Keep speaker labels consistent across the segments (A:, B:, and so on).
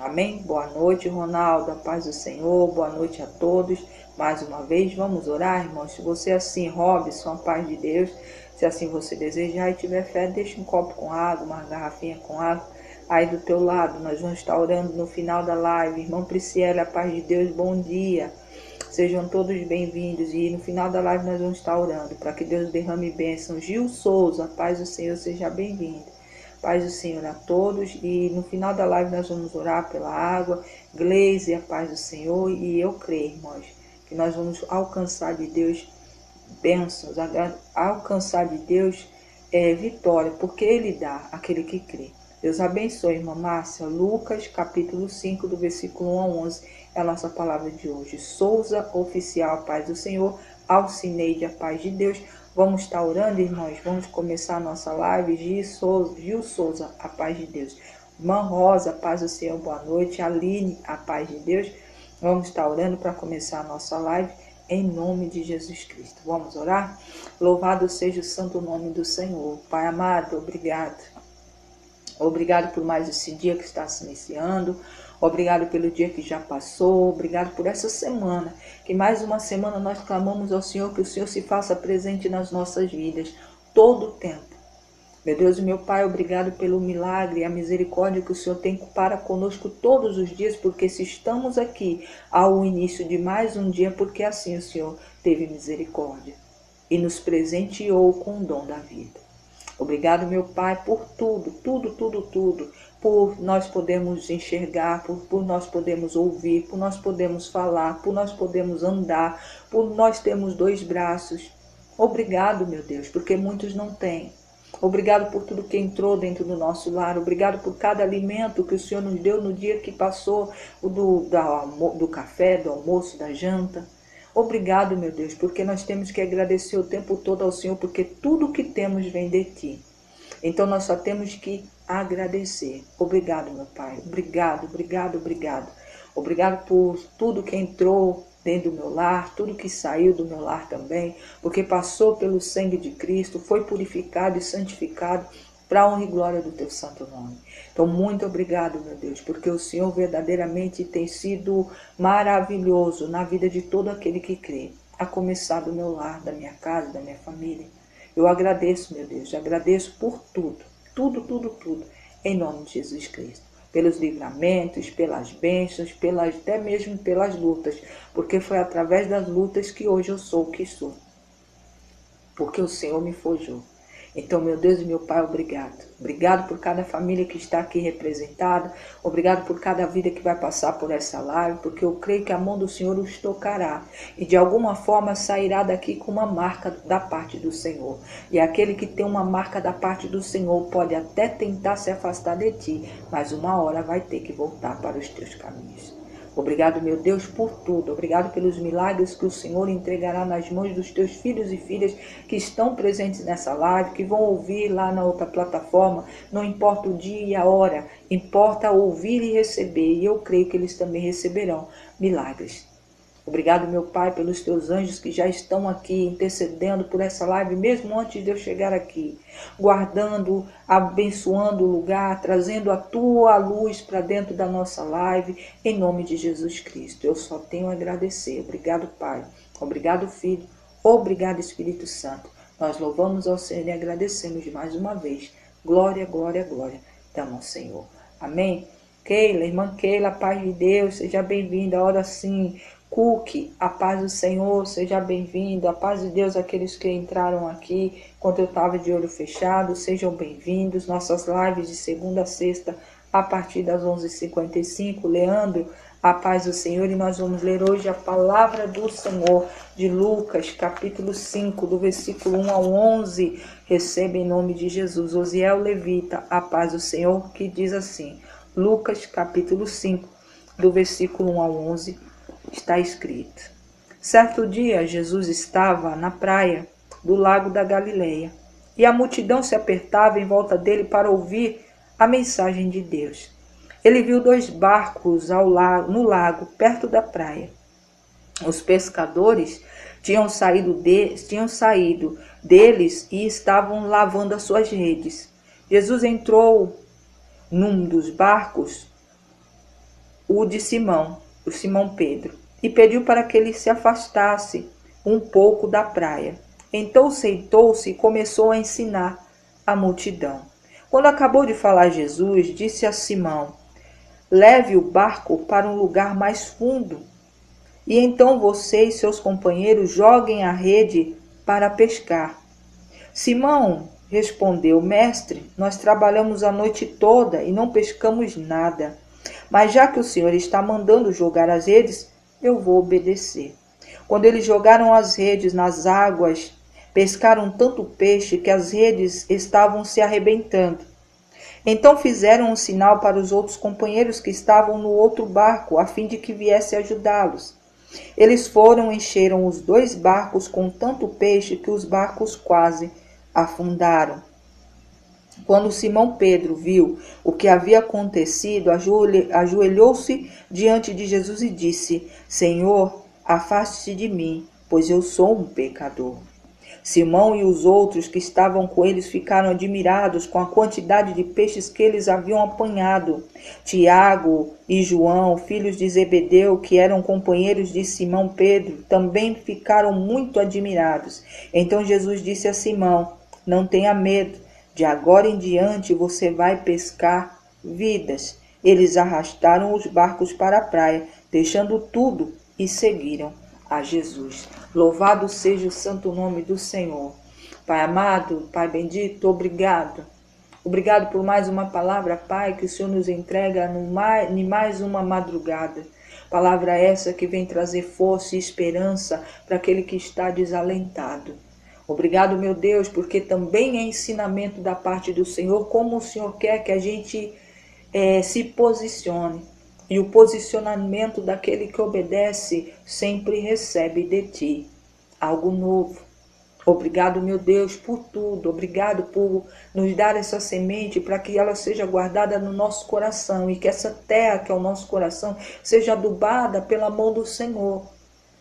A: Amém? Boa noite, Ronaldo, a paz do Senhor, boa noite a todos. Mais uma vez, vamos orar, irmãos. Se você assim, Robson, a paz de Deus, se assim você desejar e tiver fé, deixa um copo com água, uma garrafinha com água aí do teu lado. Nós vamos estar orando no final da live. Irmão Priscila, a paz de Deus, bom dia. Sejam todos bem-vindos e no final da live nós vamos estar orando para que Deus derrame bênçãos. Gil Souza, a paz do Senhor, seja bem-vindo. Paz do Senhor a todos e no final da live nós vamos orar pela água. Gleise, a paz do Senhor, e eu creio, irmãos, que nós vamos alcançar de Deus bênçãos, alcançar de Deus vitória, porque Ele dá àquele que crê. Deus abençoe, irmã Márcia. Lucas, capítulo 5, do versículo 1 ao 11, é a nossa palavra de hoje. Souza, oficial, a paz do Senhor. Alcineide, a paz de Deus. Vamos estar orando, irmãos. Vamos começar a nossa live. Gil Souza, a paz de Deus. Irmã Rosa, a paz do Senhor, boa noite. Aline, a paz de Deus. Vamos estar orando para começar a nossa live em nome de Jesus Cristo. Vamos orar? Louvado seja o santo nome do Senhor. Pai amado, obrigado. Obrigado por mais esse dia que está se iniciando. Obrigado pelo dia que já passou. Obrigado por essa semana. Que mais uma semana nós clamamos ao Senhor que o Senhor se faça presente nas nossas vidas. Todo o tempo. Meu Deus e meu Pai, obrigado pelo milagre e a misericórdia que o Senhor tem para conosco todos os dias. Porque se estamos aqui ao início de mais um dia, porque assim o Senhor teve misericórdia. E nos presenteou com o dom da vida. Obrigado, meu Pai, por tudo, por nós podermos enxergar, por nós podermos ouvir, por nós podermos falar, por nós podermos andar, por nós termos 2 braços. Obrigado, meu Deus, porque muitos não têm. Obrigado por tudo que entrou dentro do nosso lar. Obrigado por cada alimento que o Senhor nos deu no dia que passou, do café, do almoço, da janta. Obrigado, meu Deus, porque nós temos que agradecer o tempo todo ao Senhor, porque tudo que temos vem de Ti. Então nós só temos que agradecer. Obrigado, meu Pai. Obrigado. Obrigado por tudo que entrou dentro do meu lar, tudo que saiu do meu lar também, porque passou pelo sangue de Cristo, foi purificado e santificado para a honra e glória do Teu santo nome. Então, muito obrigado, meu Deus, porque o Senhor verdadeiramente tem sido maravilhoso na vida de todo aquele que crê, a começar do meu lar, da minha casa, da minha família. Eu agradeço, meu Deus, agradeço por tudo, em nome de Jesus Cristo. Pelos livramentos, pelas bênçãos, até mesmo pelas lutas, porque foi através das lutas que hoje eu sou o que sou, porque o Senhor me forjou. Então, meu Deus e meu Pai, obrigado. Obrigado por cada família que está aqui representada. Obrigado por cada vida que vai passar por essa live, porque eu creio que a mão do Senhor os tocará. E de alguma forma sairá daqui com uma marca da parte do Senhor. E aquele que tem uma marca da parte do Senhor pode até tentar se afastar de ti, mas uma hora vai ter que voltar para os teus caminhos. Obrigado, meu Deus, por tudo. Obrigado pelos milagres que o Senhor entregará nas mãos dos teus filhos e filhas que estão presentes nessa live, que vão ouvir lá na outra plataforma. Não importa o dia e a hora, importa ouvir e receber. E eu creio que eles também receberão milagres. Obrigado, meu Pai, pelos teus anjos que já estão aqui intercedendo por essa live, mesmo antes de eu chegar aqui, guardando, abençoando o lugar, trazendo a tua luz para dentro da nossa live, em nome de Jesus Cristo. Eu só tenho a agradecer. Obrigado, Pai. Obrigado, Filho. Obrigado, Espírito Santo. Nós louvamos ao Senhor e agradecemos mais uma vez. Glória, glória, glória. Damos ao Senhor. Amém? Keila, irmã Keila, paz de Deus, seja bem-vinda. Ora sim. Cook, a paz do Senhor, seja bem-vindo, a paz de Deus, aqueles que entraram aqui, quando eu estava de olho fechado, sejam bem-vindos, nossas lives de segunda a sexta, a partir das 11h55, Leandro, a paz do Senhor, e nós vamos ler hoje a palavra do Senhor, de Lucas, capítulo 5, do versículo 1 ao 11, receba em nome de Jesus, Osiel Levita, a paz do Senhor, que diz assim, Lucas, capítulo 5, do versículo 1 ao 11, está escrito. Certo dia, Jesus estava na praia do lago da Galileia, e a multidão se apertava em volta dele para ouvir a mensagem de Deus. Ele viu 2 barcos no lago, perto da praia. Os pescadores tinham saído deles e estavam lavando as suas redes. Jesus entrou num dos barcos o de Simão, o Simão Pedro, e pediu para que ele se afastasse um pouco da praia. Então sentou-se e começou a ensinar a multidão. Quando acabou de falar Jesus, disse a Simão: leve o barco para um lugar mais fundo, e então você e seus companheiros joguem a rede para pescar. Simão respondeu: mestre, nós trabalhamos a noite toda e não pescamos nada. Mas já que o Senhor está mandando jogar as redes, eu vou obedecer. Quando eles jogaram as redes nas águas, pescaram tanto peixe que as redes estavam se arrebentando. Então fizeram um sinal para os outros companheiros que estavam no outro barco, a fim de que viesse ajudá-los. Eles foram e encheram os 2 barcos com tanto peixe que os barcos quase afundaram. Quando Simão Pedro viu o que havia acontecido, ajoelhou-se diante de Jesus e disse: Senhor, afaste-se de mim, pois eu sou um pecador. Simão e os outros que estavam com eles ficaram admirados com a quantidade de peixes que eles haviam apanhado. Tiago e João, filhos de Zebedeu, que eram companheiros de Simão Pedro, também ficaram muito admirados. Então Jesus disse a Simão: não tenha medo, de agora em diante você vai pescar vidas. Eles arrastaram os barcos para a praia, deixando tudo, e seguiram a Jesus. Louvado seja o santo nome do Senhor. Pai amado, Pai bendito, obrigado. Obrigado por mais uma palavra, Pai, que o Senhor nos entrega em mais uma madrugada. Palavra essa que vem trazer força e esperança para aquele que está desalentado. Obrigado, meu Deus, porque também é ensinamento da parte do Senhor, como o Senhor quer que a gente se posicione. E o posicionamento daquele que obedece sempre recebe de ti algo novo. Obrigado, meu Deus, por tudo. Obrigado por nos dar essa semente para que ela seja guardada no nosso coração e que essa terra que é o nosso coração seja adubada pela mão do Senhor.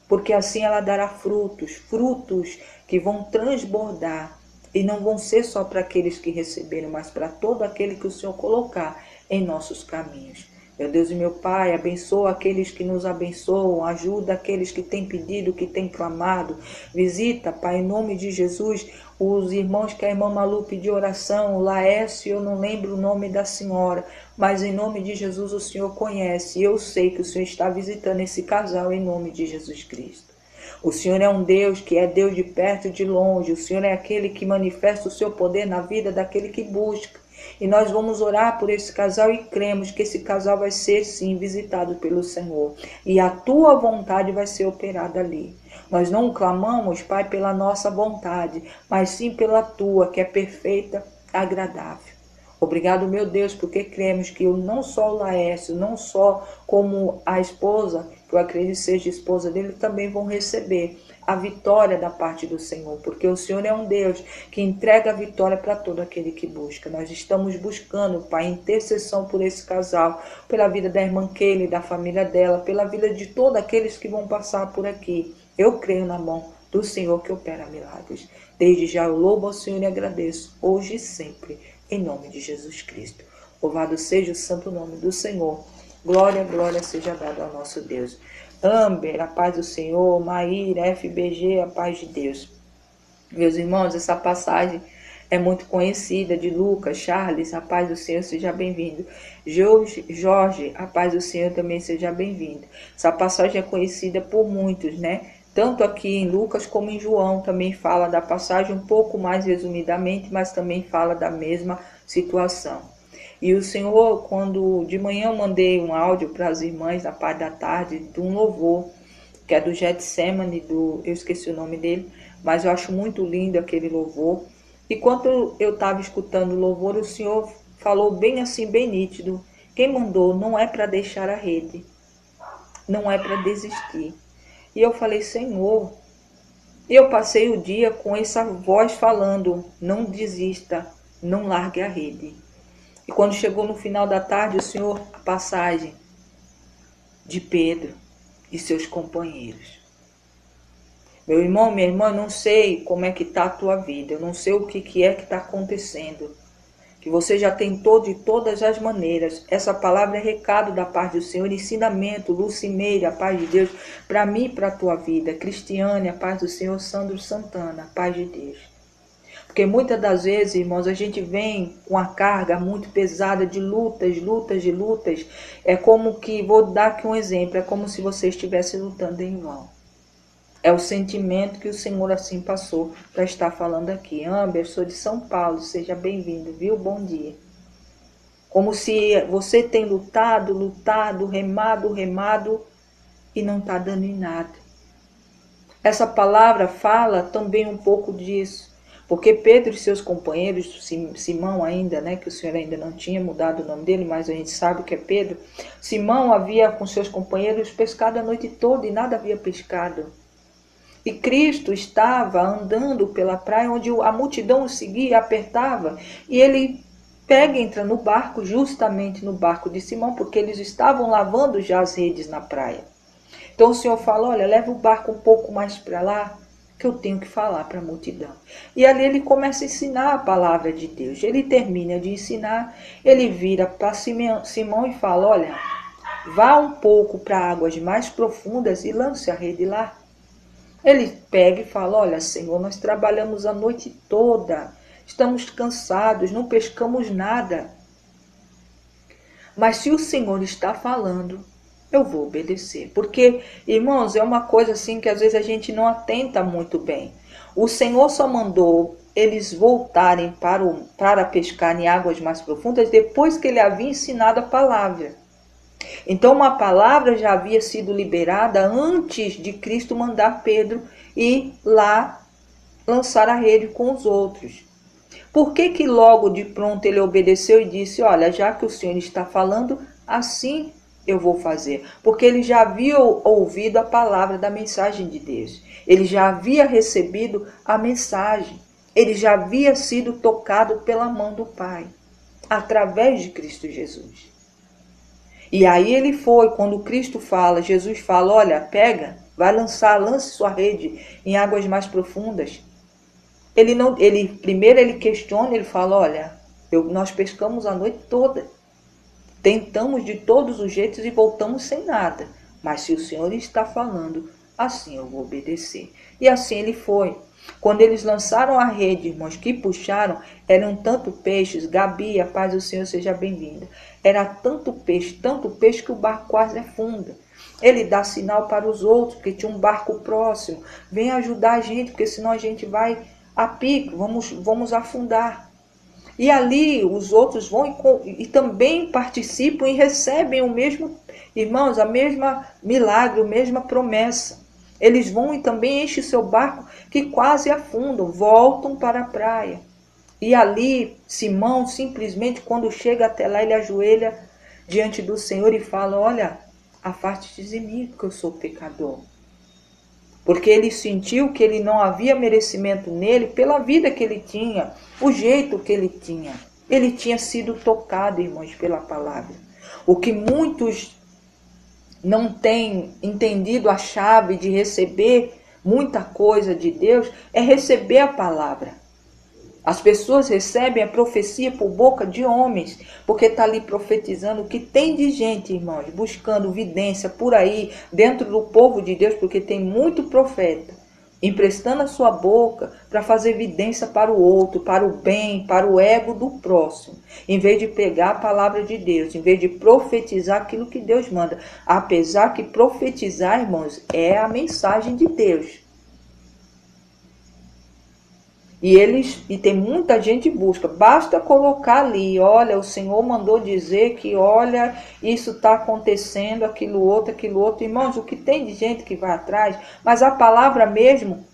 A: Porque assim ela dará frutos, frutos que vão transbordar e não vão ser só para aqueles que receberam, mas para todo aquele que o Senhor colocar em nossos caminhos. Meu Deus e meu Pai, abençoa aqueles que nos abençoam, ajuda aqueles que têm pedido, que têm clamado. Visita, Pai, em nome de Jesus, os irmãos que a irmã Malu pediu oração, o Laércio, eu não lembro o nome da senhora, mas em nome de Jesus o Senhor conhece. E eu sei que o Senhor está visitando esse casal em nome de Jesus Cristo. O Senhor é um Deus que é Deus de perto e de longe. O Senhor é aquele que manifesta o seu poder na vida daquele que busca. E nós vamos orar por esse casal e cremos que esse casal vai ser sim visitado pelo Senhor. E a tua vontade vai ser operada ali. Nós não clamamos, Pai, pela nossa vontade, mas sim pela tua, que é perfeita, agradável. Obrigado, meu Deus, porque cremos que não só o Laércio, não só como a esposa, que eu acredito seja esposa dele, também vão receber a vitória da parte do Senhor, porque o Senhor é um Deus que entrega a vitória para todo aquele que busca. Nós estamos buscando, Pai, intercessão por esse casal, pela vida da irmã Kelly, da família dela, pela vida de todos aqueles que vão passar por aqui. Eu creio na mão do Senhor que opera milagres. Desde já eu louvo ao Senhor e agradeço, hoje e sempre, em nome de Jesus Cristo. Louvado seja o santo nome do Senhor. Glória, glória seja dada ao nosso Deus. Amber, a paz do Senhor. Maíra, FBG, a paz de Deus. Meus irmãos, essa passagem é muito conhecida de Lucas. Charles, a paz do Senhor, seja bem-vindo. Jorge, a paz do Senhor, também seja bem-vindo. Essa passagem é conhecida por muitos, né? Tanto aqui em Lucas como em João também fala da passagem um pouco mais resumidamente, mas também fala da mesma situação. E o Senhor, quando de manhã eu mandei um áudio para as irmãs da parte da tarde, de um louvor, que é do Getsemane, eu esqueci o nome dele, mas eu acho muito lindo aquele louvor. E quando eu estava escutando o louvor, o Senhor falou bem assim, bem nítido: quem mandou não é para deixar a rede, não é para desistir. E eu falei: Senhor, e eu passei o dia com essa voz falando: não desista, não largue a rede. E quando chegou no final da tarde, o Senhor, a passagem de Pedro e seus companheiros. Meu irmão, minha irmã, eu não sei como é que está a tua vida, eu não sei o que é que está acontecendo, que você já tentou de todas as maneiras. Essa palavra é recado da paz do Senhor, ensinamento, Lucimeira, a paz de Deus, para mim e para a tua vida. Cristiane, a paz do Senhor, Sandro Santana, a paz de Deus. Porque muitas das vezes, irmãos, a gente vem com a carga muito pesada de lutas. É como que, vou dar aqui um exemplo, é como se você estivesse lutando em vão. É o sentimento que o Senhor assim passou para estar falando aqui. Amber, sou de São Paulo, seja bem-vindo, viu? Bom dia. Como se você tem lutado, remado e não está dando em nada. Essa palavra fala também um pouco disso. Porque Pedro e seus companheiros, Simão ainda, né, que o Senhor ainda não tinha mudado o nome dele, mas a gente sabe que é Pedro. Simão havia com seus companheiros pescado a noite toda e nada havia pescado. E Cristo estava andando pela praia onde a multidão o seguia e apertava. E ele pega e entra no barco, justamente no barco de Simão, porque eles estavam lavando já as redes na praia. Então o Senhor fala, olha, leva o barco um pouco mais para lá, que eu tenho que falar para a multidão. E ali ele começa a ensinar a palavra de Deus. Ele termina de ensinar, ele vira para Simão e fala, olha, vá um pouco para águas mais profundas e lance a rede lá. Ele pega e fala, olha, Senhor, nós trabalhamos a noite toda, estamos cansados, não pescamos nada. Mas se o Senhor está falando, eu vou obedecer. Porque, irmãos, é uma coisa assim que às vezes a gente não atenta muito bem. O Senhor só mandou eles voltarem para pescar em águas mais profundas depois que ele havia ensinado a palavra. Então uma palavra já havia sido liberada antes de Cristo mandar Pedro ir lá lançar a rede com os outros. Por que logo de pronto ele obedeceu e disse, olha, já que o Senhor está falando, assim eu vou fazer? Porque ele já havia ouvido a palavra da mensagem de Deus. Ele já havia recebido a mensagem. Ele já havia sido tocado pela mão do Pai, através de Cristo Jesus. E aí ele foi, quando Cristo fala, Jesus fala, olha, pega, vai lance sua rede em águas mais profundas. Primeiro ele questiona, ele fala, olha, nós pescamos a noite toda. Tentamos de todos os jeitos e voltamos sem nada. Mas se o Senhor está falando, assim eu vou obedecer. E assim ele foi. Quando eles lançaram a rede, irmãos, que puxaram, eram tanto peixes. Gabi, a paz do Senhor seja bem-vinda. Era tanto peixe que o barco quase afunda. Ele dá sinal para os outros, porque tinha um barco próximo. Vem ajudar a gente, porque senão a gente vai a pico, vamos afundar. E ali os outros vão e também participam e recebem o mesmo, irmãos, a mesma milagre, a mesma promessa. Eles vão e também enchem seu barco, que quase afundam, voltam para a praia. E ali, Simão, simplesmente, quando chega até lá, ele ajoelha diante do Senhor e fala, olha, afaste-te de mim, porque eu sou pecador. Porque ele sentiu que ele não havia merecimento nele pela vida que ele tinha, o jeito que ele tinha. Ele tinha sido tocado, irmãos, pela palavra. O que muitos não têm entendido a chave de receber muita coisa de Deus é receber a palavra. As pessoas recebem a profecia por boca de homens, porque está ali profetizando. O que tem de gente, irmãos, buscando evidência por aí, dentro do povo de Deus, porque tem muito profeta, emprestando a sua boca para fazer evidência para o outro, para o bem, para o ego do próximo, em vez de pegar a palavra de Deus, em vez de profetizar aquilo que Deus manda. Apesar que profetizar, irmãos, é a mensagem de Deus. E tem muita gente que busca, basta colocar ali, olha, o Senhor mandou dizer que, olha, isso está acontecendo, aquilo outro. Irmãos, o que tem de gente que vai atrás, mas a palavra mesmo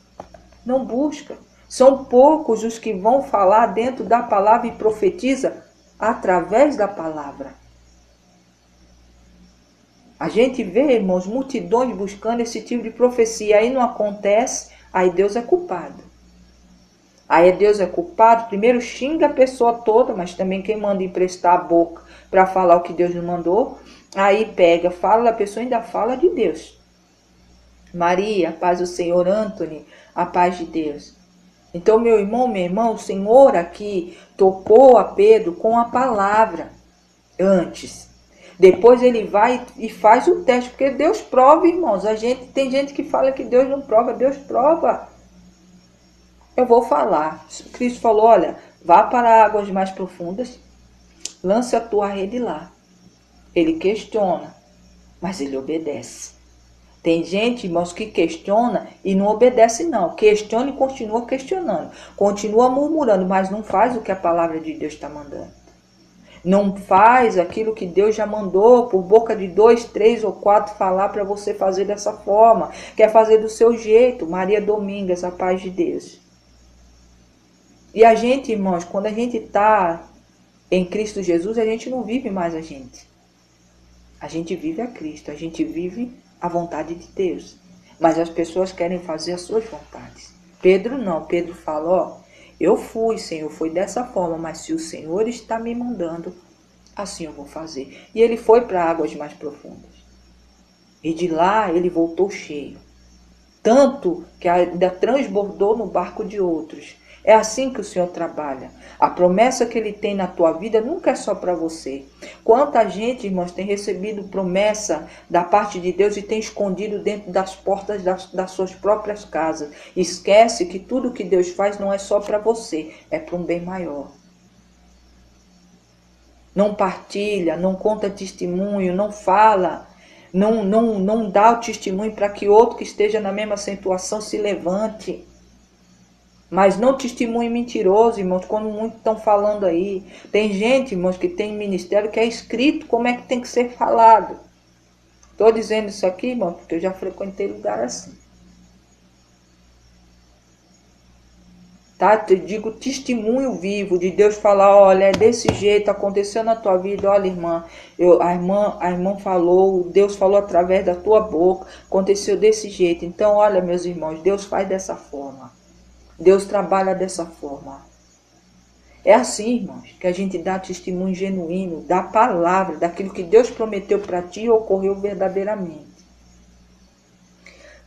A: não busca. São poucos os que vão falar dentro da palavra e profetiza através da palavra. A gente vê, irmãos, multidões buscando esse tipo de profecia, aí não acontece, aí Deus é culpado. Aí Deus é culpado, primeiro xinga a pessoa toda, mas também quem manda emprestar a boca para falar o que Deus não mandou, aí pega, fala, a pessoa ainda fala de Deus. Maria, a paz do Senhor, Anthony, a paz de Deus. Então, meu irmão, minha irmã, o Senhor aqui tocou a Pedro com a palavra antes. Depois ele vai e faz o teste, porque Deus prova, irmãos. Tem gente que fala que Deus não prova, Deus prova. Eu vou falar. Cristo falou, olha, vá para águas mais profundas, lance a tua rede lá. Ele questiona, mas ele obedece. Tem gente, irmãos, que questiona e não obedece não. Questiona e continua questionando. Continua murmurando, mas não faz o que a palavra de Deus está mandando. Não faz aquilo que Deus já mandou por boca de 2, 3 ou 4 falar para você fazer dessa forma. Quer fazer do seu jeito. Maria Domingas, a paz de Deus. E a gente, irmãos, quando a gente está em Cristo Jesus, a gente não vive mais a gente. A gente vive a Cristo, a gente vive a vontade de Deus. Mas as pessoas querem fazer as suas vontades. Pedro não, Pedro fala, ó, eu fui, Senhor, foi dessa forma, mas se o Senhor está me mandando, assim eu vou fazer. E ele foi para águas mais profundas. E de lá ele voltou cheio. Tanto que ainda transbordou no barco de outros. É assim que o Senhor trabalha. A promessa que Ele tem na tua vida nunca é só para você. Quanta gente, irmãos, tem recebido promessa da parte de Deus e tem escondido dentro das portas das suas próprias casas. Esquece que tudo que Deus faz não é só para você, é para um bem maior. Não partilha, não conta testemunho, não fala, não dá o testemunho para que outro que esteja na mesma situação se levante. Mas não testemunho mentiroso, irmãos, como muitos estão falando aí. Tem gente, irmãos, que tem ministério que é escrito como é que tem que ser falado. Estou dizendo isso aqui, irmão, porque eu já frequentei lugar assim. Tá? Te digo testemunho vivo de Deus falar, olha, é desse jeito, aconteceu na tua vida, olha, irmã, a irmã falou, Deus falou através da tua boca, aconteceu desse jeito. Então, olha, meus irmãos, Deus faz dessa forma. Deus trabalha dessa forma. É assim, irmãos, que a gente dá testemunho genuíno da palavra, daquilo que Deus prometeu para ti e ocorreu verdadeiramente.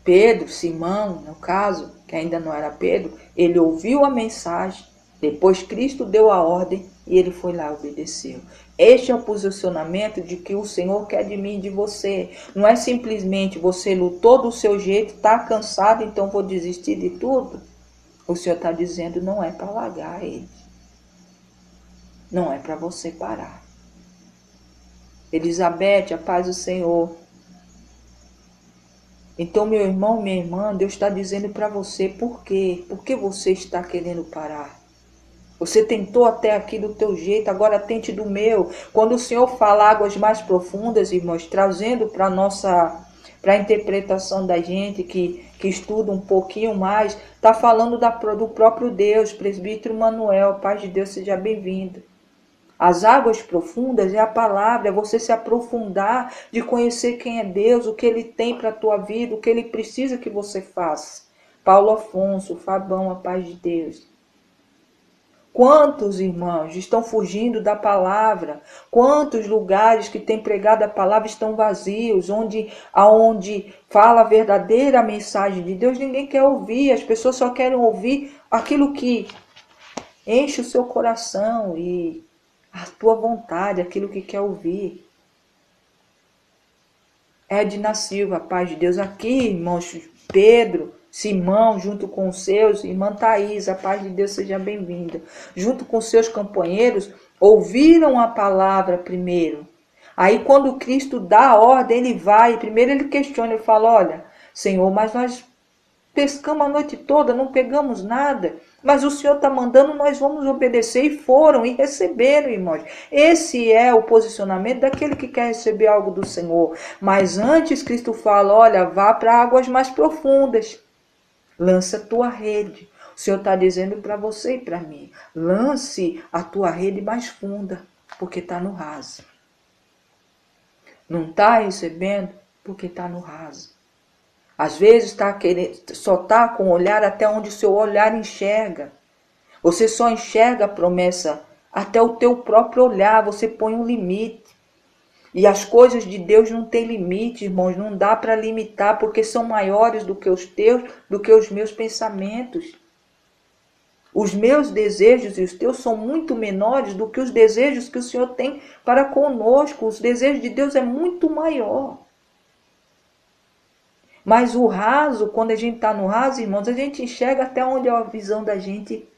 A: Pedro, Simão, no caso, que ainda não era Pedro, ele ouviu a mensagem, depois Cristo deu a ordem e ele foi lá e obedeceu. Este é o posicionamento de que o Senhor quer de mim e de você. Não é simplesmente você lutou do seu jeito, está cansado, então vou desistir de tudo. O Senhor está dizendo, não é para largar ele. Não é para você parar. Elizabeth, a paz do Senhor. Então, meu irmão, minha irmã, Deus está dizendo para você por quê? Por que você está querendo parar? Você tentou até aqui do teu jeito, agora tente do meu. Quando o Senhor fala águas mais profundas, irmãos, trazendo para a interpretação da gente que estuda um pouquinho mais, está falando do próprio Deus, presbítero Manuel, paz de Deus, seja bem-vindo. As águas profundas é a palavra, é você se aprofundar de conhecer quem é Deus, o que Ele tem para a tua vida, o que Ele precisa que você faça. Paulo Afonso, Fabão, a paz de Deus. Quantos irmãos estão fugindo da palavra? Quantos lugares que têm pregado a palavra estão vazios, aonde fala a verdadeira mensagem de Deus, ninguém quer ouvir, as pessoas só querem ouvir aquilo que enche o seu coração e a tua vontade, aquilo que quer ouvir. Edna Silva, paz de Deus, aqui, irmãos Pedro, Simão, junto com os seus, irmã Thaís, a paz de Deus seja bem-vinda. Junto com seus companheiros, ouviram a palavra primeiro. Aí quando Cristo dá a ordem, ele vai, primeiro ele questiona, ele fala, olha, Senhor, mas nós pescamos a noite toda, não pegamos nada. Mas o Senhor está mandando, nós vamos obedecer. E foram e receberam, irmãos. Esse é o posicionamento daquele que quer receber algo do Senhor. Mas antes Cristo fala, olha, vá para águas mais profundas. Lança a tua rede. O Senhor está dizendo para você e para mim. Lance a tua rede mais funda, porque está no raso. Não está recebendo, porque está no raso. Às vezes só está com o olhar até onde o seu olhar enxerga. Você só enxerga a promessa até o teu próprio olhar, você põe um limite. E as coisas de Deus não têm limite, irmãos, não dá para limitar, porque são maiores do que os teus, do que os meus pensamentos. Os meus desejos e os teus são muito menores do que os desejos que o Senhor tem para conosco. Os desejos de Deus é muito maior. Mas o raso, quando a gente está no raso, irmãos, a gente enxerga até onde a visão da gente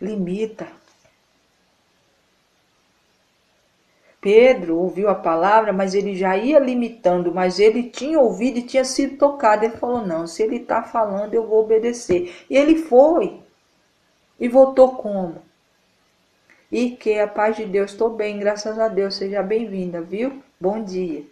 A: limita. Pedro ouviu a palavra, mas ele já ia limitando, mas ele tinha ouvido e tinha sido tocado. Ele falou, não, se ele está falando, eu vou obedecer. E ele foi. E voltou como? E que a paz de Deus, estou bem, graças a Deus, seja bem-vinda, viu? Bom dia.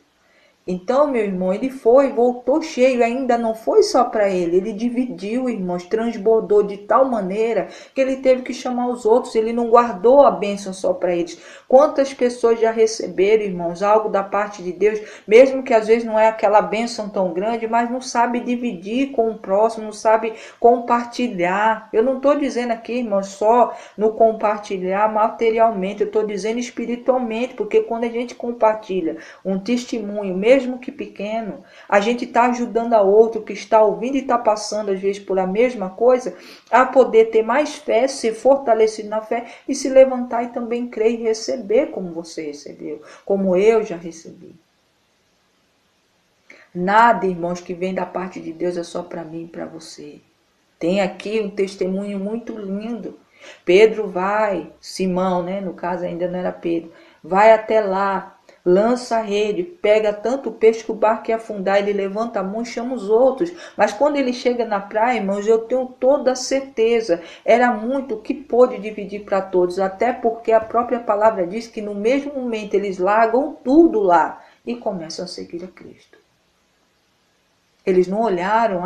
A: Então, meu irmão, ele foi, voltou cheio, ainda não foi só para ele dividiu, irmãos, transbordou de tal maneira que ele teve que chamar os outros, ele não guardou a bênção só para eles. Quantas pessoas já receberam, irmãos, algo da parte de Deus, mesmo que às vezes não é aquela bênção tão grande, mas não sabe dividir com o próximo, não sabe compartilhar. Eu não estou dizendo aqui, irmãos, só no compartilhar materialmente, eu estou dizendo espiritualmente, porque quando a gente compartilha um testemunho, mesmo que pequeno, a gente está ajudando a outro que está ouvindo e está passando às vezes por a mesma coisa, a poder ter mais fé, ser fortalecido na fé e se levantar e também crer e receber como você recebeu, como eu já recebi. Nada, irmãos, que vem da parte de Deus é só para mim e para você. Tem aqui um testemunho muito lindo. Pedro vai, Simão, né? No caso ainda não era Pedro, vai até lá, lança a rede, pega tanto peixe que o barco ia afundar, ele levanta a mão e chama os outros. Mas quando ele chega na praia, irmãos, eu tenho toda a certeza, era muito que pôde dividir para todos, até porque a própria palavra diz que no mesmo momento eles largam tudo lá e começam a seguir a Cristo. Eles não olharam,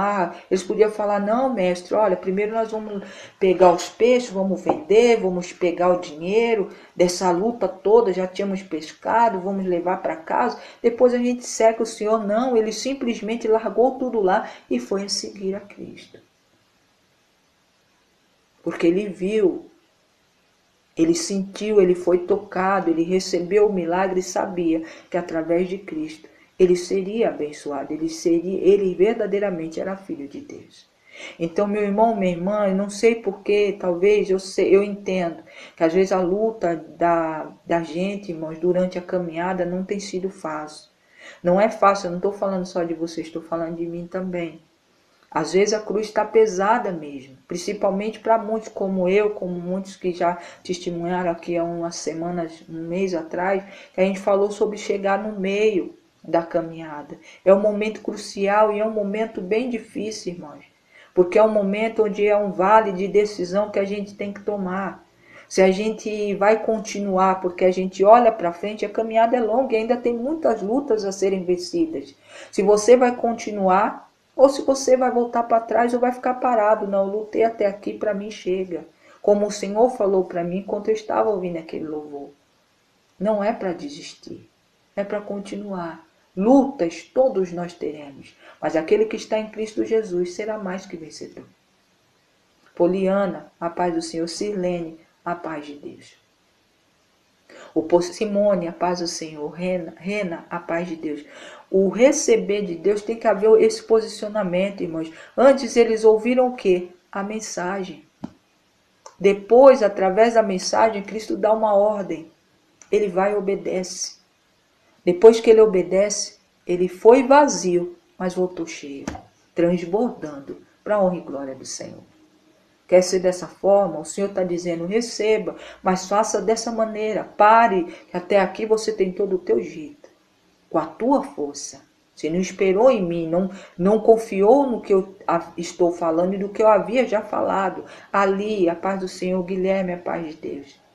A: eles podiam falar, não, mestre, olha, primeiro nós vamos pegar os peixes, vamos vender, vamos pegar o dinheiro dessa luta toda, já tínhamos pescado, vamos levar para casa, depois a gente segue o Senhor. Não, ele simplesmente largou tudo lá e foi a seguir a Cristo. Porque ele viu, ele sentiu, ele foi tocado, ele recebeu o milagre e sabia que através de Cristo ele seria abençoado, ele verdadeiramente era filho de Deus. Então, meu irmão, minha irmã, eu não sei porquê, talvez eu entendo que às vezes a luta da gente, irmãos, durante a caminhada não tem sido fácil. Não é fácil, eu não estou falando só de vocês, estou falando de mim também. Às vezes a cruz está pesada mesmo, principalmente para muitos como eu, como muitos que já testemunharam aqui há umas semanas, um mês atrás, que a gente falou sobre chegar no meio da caminhada. É um momento crucial e é um momento bem difícil, irmãos, porque é um momento onde é um vale de decisão que a gente tem que tomar. Se a gente vai continuar, porque a gente olha para frente, a caminhada é longa e ainda tem muitas lutas a serem vencidas. Se você vai continuar, ou se você vai voltar para trás ou vai ficar parado. Não, eu lutei até aqui, para mim chega. Como o Senhor falou para mim enquanto eu estava ouvindo aquele louvor. Não é para desistir, é para continuar. Lutas todos nós teremos, mas aquele que está em Cristo Jesus será mais que vencedor. Poliana, a paz do Senhor. Sirlene, a paz de Deus. O Simone, a paz do Senhor. Rena, a paz de Deus. O receber de Deus tem que haver esse posicionamento, irmãos. Antes eles ouviram o quê? A mensagem. Depois, através da mensagem, Cristo dá uma ordem. Ele vai e obedece. Depois que ele obedece, ele foi vazio, mas voltou cheio, transbordando para a honra e glória do Senhor. Quer ser dessa forma? O Senhor está dizendo, receba, mas faça dessa maneira. Pare, que até aqui você tem todo o teu jeito, com a tua força. Você não esperou em mim, não confiou no que eu estou falando e do que eu havia já falado. Ali, a paz do Senhor. Guilherme, a paz de Deus.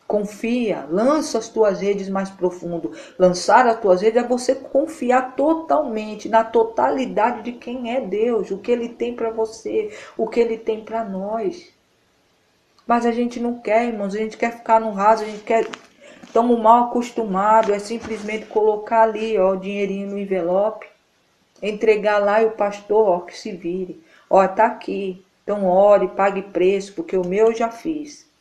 A: Confia, lança as tuas redes mais profundo. Lançar as tuas redes é você confiar totalmente, na totalidade de quem é Deus, o que Ele tem para você, o que Ele tem para nós. Mas a gente não quer, irmãos, a gente quer ficar no raso, a gente quer... Estamos mal acostumados, é simplesmente colocar ali, ó, o dinheirinho no envelope, entregar lá e o pastor, ó, que se vire. Ó, tá aqui, então ore, pague preço, porque o meu eu já fiz.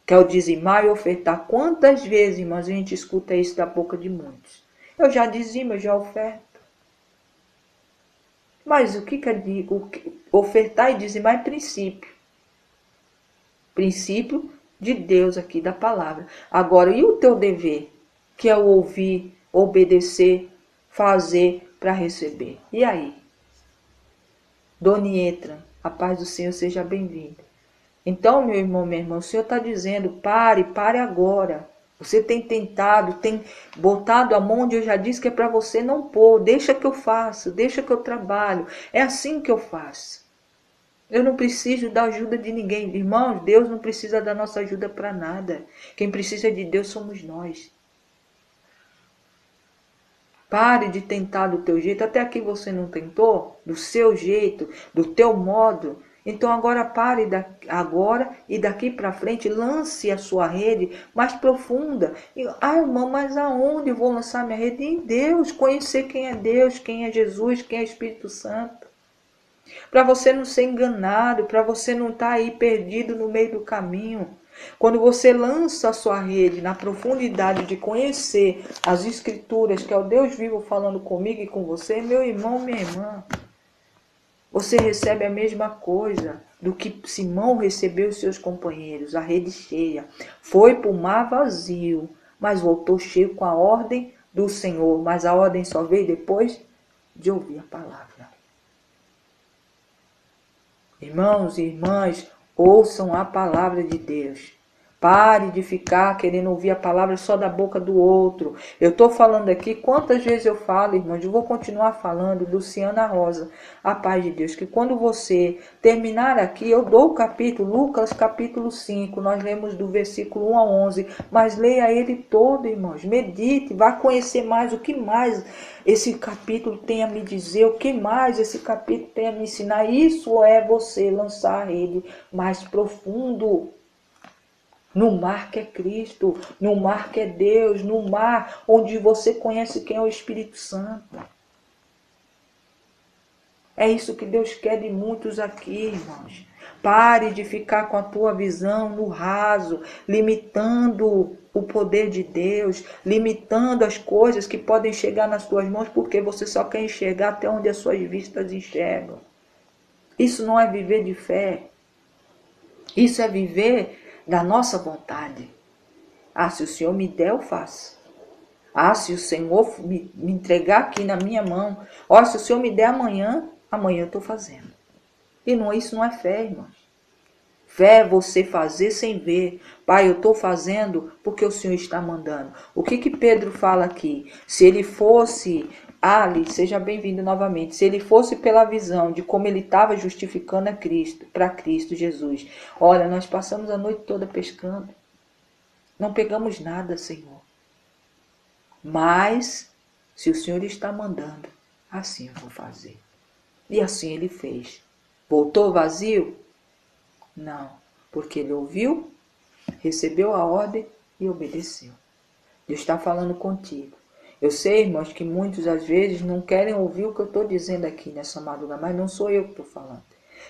A: Que é o dizimar e ofertar. Quantas vezes, irmãos, a gente escuta isso da boca de muitos? Eu já dizimo, eu já oferto. Mas o que quer dizer? Ofertar e dizimar é princípio. Princípio de Deus aqui, da palavra. Agora, e o teu dever? Que é o ouvir, obedecer, fazer para receber. E aí? Dona Etra, a paz do Senhor seja bem-vinda. Então, meu irmão, minha irmã, o Senhor está dizendo, pare agora. Você tem tentado, tem botado a mão onde eu já disse que é para você não pôr. Deixa que eu faço, deixa que eu trabalho. É assim que eu faço. Eu não preciso da ajuda de ninguém. Irmãos, Deus não precisa da nossa ajuda para nada. Quem precisa de Deus somos nós. Pare de tentar do teu jeito. Até aqui você não tentou, do seu jeito, do teu modo. Então agora pare agora e daqui para frente lance a sua rede mais profunda. Irmão, mas aonde eu vou lançar minha rede? Em Deus, conhecer quem é Deus, quem é Jesus, quem é Espírito Santo. Para você não ser enganado, para você não estar aí perdido no meio do caminho. Quando você lança a sua rede na profundidade de conhecer as Escrituras, que é o Deus vivo falando comigo e com você, meu irmão, minha irmã, você recebe a mesma coisa do que Simão recebeu os seus companheiros, a rede cheia. Foi para o mar vazio, mas voltou cheio com a ordem do Senhor. Mas a ordem só veio depois de ouvir a palavra. Irmãos e irmãs, ouçam a palavra de Deus. Pare de ficar querendo ouvir a palavra só da boca do outro. Eu estou falando aqui, quantas vezes eu falo, irmãos, eu vou continuar falando, Luciana Rosa, a paz de Deus, que quando você terminar aqui, eu dou o capítulo, Lucas capítulo 5, nós lemos do versículo 1 a 11, mas leia ele todo, irmãos, medite, vá conhecer mais o que mais esse capítulo tem a me dizer, o que mais esse capítulo tem a me ensinar. Isso é você lançar a rede mais profundo. No mar que é Cristo, no mar que é Deus, no mar onde você conhece quem é o Espírito Santo. É isso que Deus quer de muitos aqui, irmãos. Pare de ficar com a tua visão no raso, limitando o poder de Deus, limitando as coisas que podem chegar nas tuas mãos, porque você só quer enxergar até onde as suas vistas enxergam. Isso não é viver de fé. Isso é viver da nossa vontade. Se o Senhor me der, eu faço. Se o Senhor me entregar aqui na minha mão. Se o Senhor me der amanhã eu estou fazendo. E isso não é fé, irmãos. Fé é você fazer sem ver. Pai, eu estou fazendo porque o Senhor está mandando. O que Pedro fala aqui? Se ele fosse... Ali, seja bem-vindo novamente. Se ele fosse pela visão de como ele estava justificando a Cristo, para Cristo Jesus. Olha, nós passamos a noite toda pescando. Não pegamos nada, Senhor. Mas, se o Senhor está mandando, assim eu vou fazer. E assim ele fez. Voltou vazio? Não, porque ele ouviu, recebeu a ordem e obedeceu. Deus está falando contigo. Eu sei, irmãos, que muitos às vezes não querem ouvir o que eu estou dizendo aqui nessa madrugada, mas não sou eu que estou falando.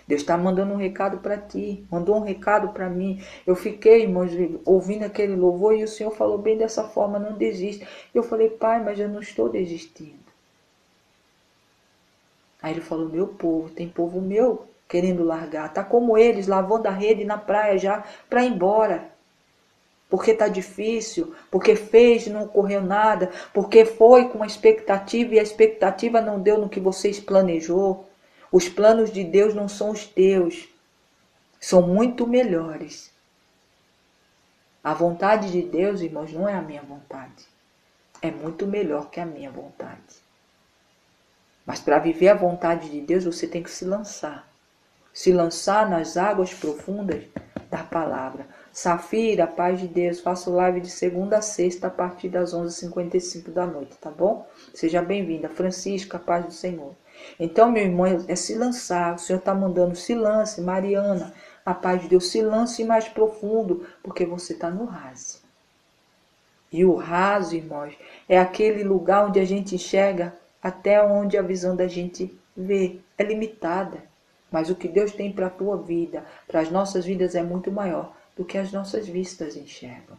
A: Deus está mandando um recado para ti, mandou um recado para mim. Eu fiquei, irmãos, ouvindo aquele louvor e o Senhor falou bem dessa forma, não desista. Eu falei, Pai, mas eu não estou desistindo. Aí ele falou, meu povo, tem povo meu querendo largar. Tá como eles, lavando a rede na praia já para ir embora. Porque tá difícil, porque fez e não ocorreu nada, porque foi com uma expectativa e a expectativa não deu no que vocês planejou. Os planos de Deus não são os teus, são muito melhores. A vontade de Deus, irmãos, não é a minha vontade. É muito melhor que a minha vontade. Mas para viver a vontade de Deus, você tem que se lançar. Se lançar nas águas profundas da palavra. Safira, paz de Deus, faço live de segunda a sexta a partir das 11h55 da noite, tá bom? Seja bem-vinda. Francisca, paz do Senhor. Então, meu irmão, é se lançar. O Senhor está mandando, se lance. Mariana, a paz de Deus, se lance mais profundo, porque você está no raso. E o raso, irmãos, é aquele lugar onde a gente enxerga até onde a visão da gente vê. É limitada. Mas o que Deus tem para a tua vida, para as nossas vidas, é muito maior do que as nossas vistas enxergam.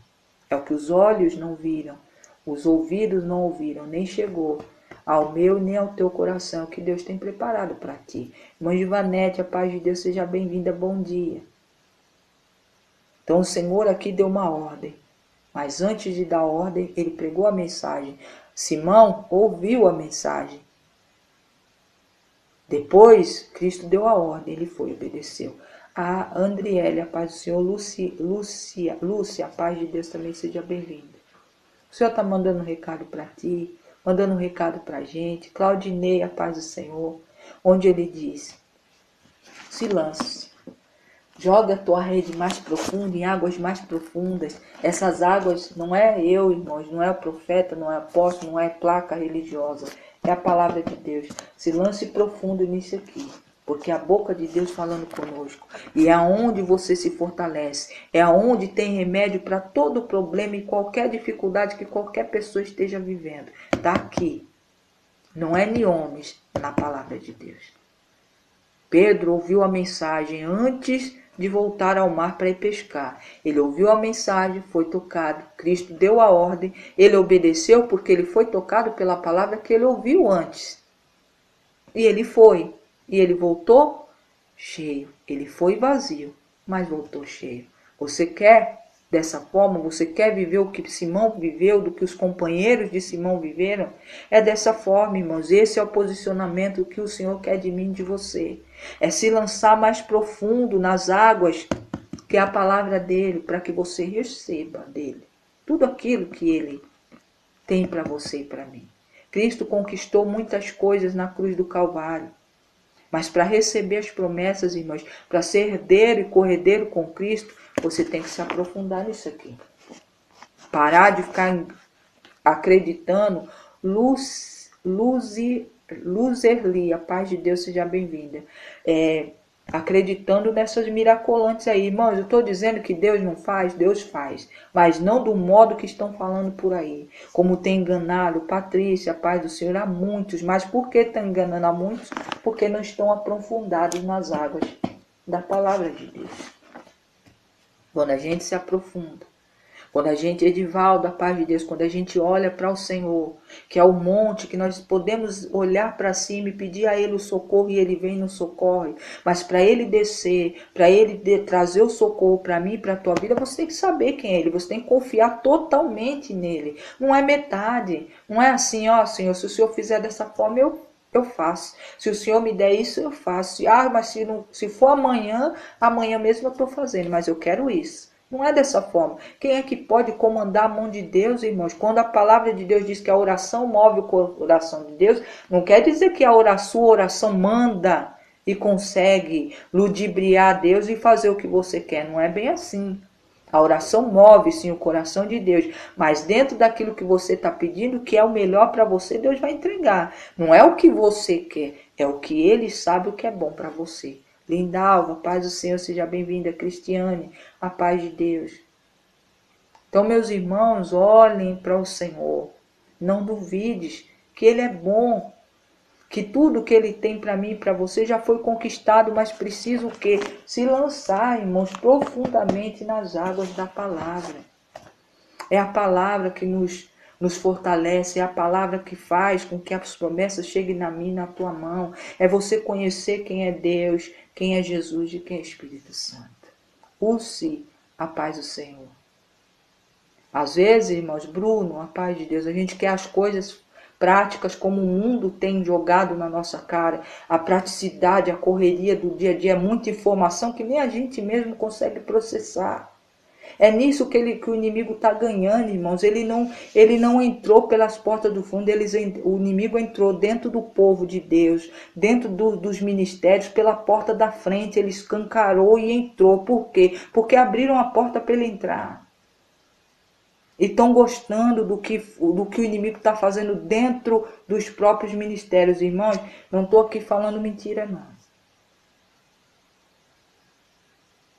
A: É o que os olhos não viram, os ouvidos não ouviram, nem chegou ao meu nem ao teu coração, que Deus tem preparado para ti. Irmã Givanete, a paz de Deus, seja bem-vinda, bom dia. Então o Senhor aqui deu uma ordem, mas antes de dar a ordem, ele pregou a mensagem. Simão ouviu a mensagem. Depois, Cristo deu a ordem, ele foi, obedeceu. A Andriele, a paz do Senhor, Lúcia, a paz de Deus também seja bem-vinda. O Senhor está mandando um recado para ti, mandando um recado para a gente. Claudinei, a paz do Senhor, onde ele diz, se lance, joga a tua rede mais profunda, em águas mais profundas. Essas águas não é eu, irmãos, não é o profeta, não é apóstolo, não é placa religiosa. É a palavra de Deus. Se lance profundo nisso aqui. Porque é a boca de Deus falando conosco. E é aonde você se fortalece. É aonde tem remédio para todo problema e qualquer dificuldade que qualquer pessoa esteja vivendo. Está aqui. Não é de homens, é na palavra de Deus. Pedro ouviu a mensagem antes de voltar ao mar para ir pescar. Ele ouviu a mensagem, foi tocado. Cristo deu a ordem. Ele obedeceu porque ele foi tocado pela palavra que ele ouviu antes. E ele foi. E ele voltou cheio. Ele foi vazio, mas voltou cheio. Você quer dessa forma? Você quer viver o que Simão viveu, do que os companheiros de Simão viveram? É dessa forma, irmãos. Esse é o posicionamento que o Senhor quer de mim e de você. É se lançar mais profundo nas águas, que é a palavra dele, para que você receba dele tudo aquilo que ele tem para você e para mim. Cristo conquistou muitas coisas na cruz do Calvário. Mas para receber as promessas, irmãos, para ser herdeiro e corredeiro com Cristo, você tem que se aprofundar nisso aqui. Parar de ficar acreditando. Luzerli, a paz de Deus seja bem-vinda. Acreditando nessas miracolantes aí. Irmãos, eu estou dizendo que Deus não faz, Deus faz. Mas não do modo que estão falando por aí. Como tem enganado Patrícia, a paz do Senhor, a muitos. Mas por que estão enganando a muitos? Porque não estão aprofundados nas águas da palavra de Deus. Quando a gente se aprofunda, quando a gente, Edivaldo, a paz de Deus, quando a gente olha para o Senhor, que é o monte, que nós podemos olhar para cima e pedir a Ele o socorro e Ele vem e nos socorre. Mas para Ele descer, para Ele trazer o socorro para mim e para a tua vida, você tem que saber quem é Ele, você tem que confiar totalmente nele. Não é metade, não é assim, ó Senhor, se o Senhor fizer dessa forma, eu faço. Se o Senhor me der isso, eu faço. Mas se for amanhã mesmo eu estou fazendo, mas eu quero isso. Não é dessa forma. Quem é que pode comandar a mão de Deus, irmãos? Quando a palavra de Deus diz que a oração move o coração de Deus, não quer dizer que sua oração manda e consegue ludibriar Deus e fazer o que você quer. Não é bem assim. A oração move sim o coração de Deus, mas dentro daquilo que você está pedindo, que é o melhor para você, Deus vai entregar. Não é o que você quer, é o que Ele sabe o que é bom para você. Lindalva, paz do Senhor, seja bem-vinda. Cristiane, a paz de Deus. Então, meus irmãos, olhem para o Senhor. Não duvides que Ele é bom. Que tudo que Ele tem para mim e para você já foi conquistado, mas precisa o quê? Se lançar, irmãos, profundamente nas águas da palavra. É a palavra que nos fortalece, é a palavra que faz com que as promessas cheguem na minha e na tua mão. É você conhecer quem é Deus, quem é Jesus e quem é Espírito Santo. Use a paz do Senhor. Às vezes, irmãos, Bruno, a paz de Deus, a gente quer as coisas práticas como o mundo tem jogado na nossa cara. A praticidade, a correria do dia a dia, muita informação que nem a gente mesmo consegue processar. É nisso que o inimigo está ganhando, irmãos. Ele não entrou pelas portas do fundo, o inimigo entrou dentro do povo de Deus, dentro dos ministérios, pela porta da frente. Ele escancarou e entrou. Por quê? Porque abriram a porta para ele entrar. E estão gostando do que o inimigo está fazendo dentro dos próprios ministérios, irmãos. Não estou aqui falando mentira, não.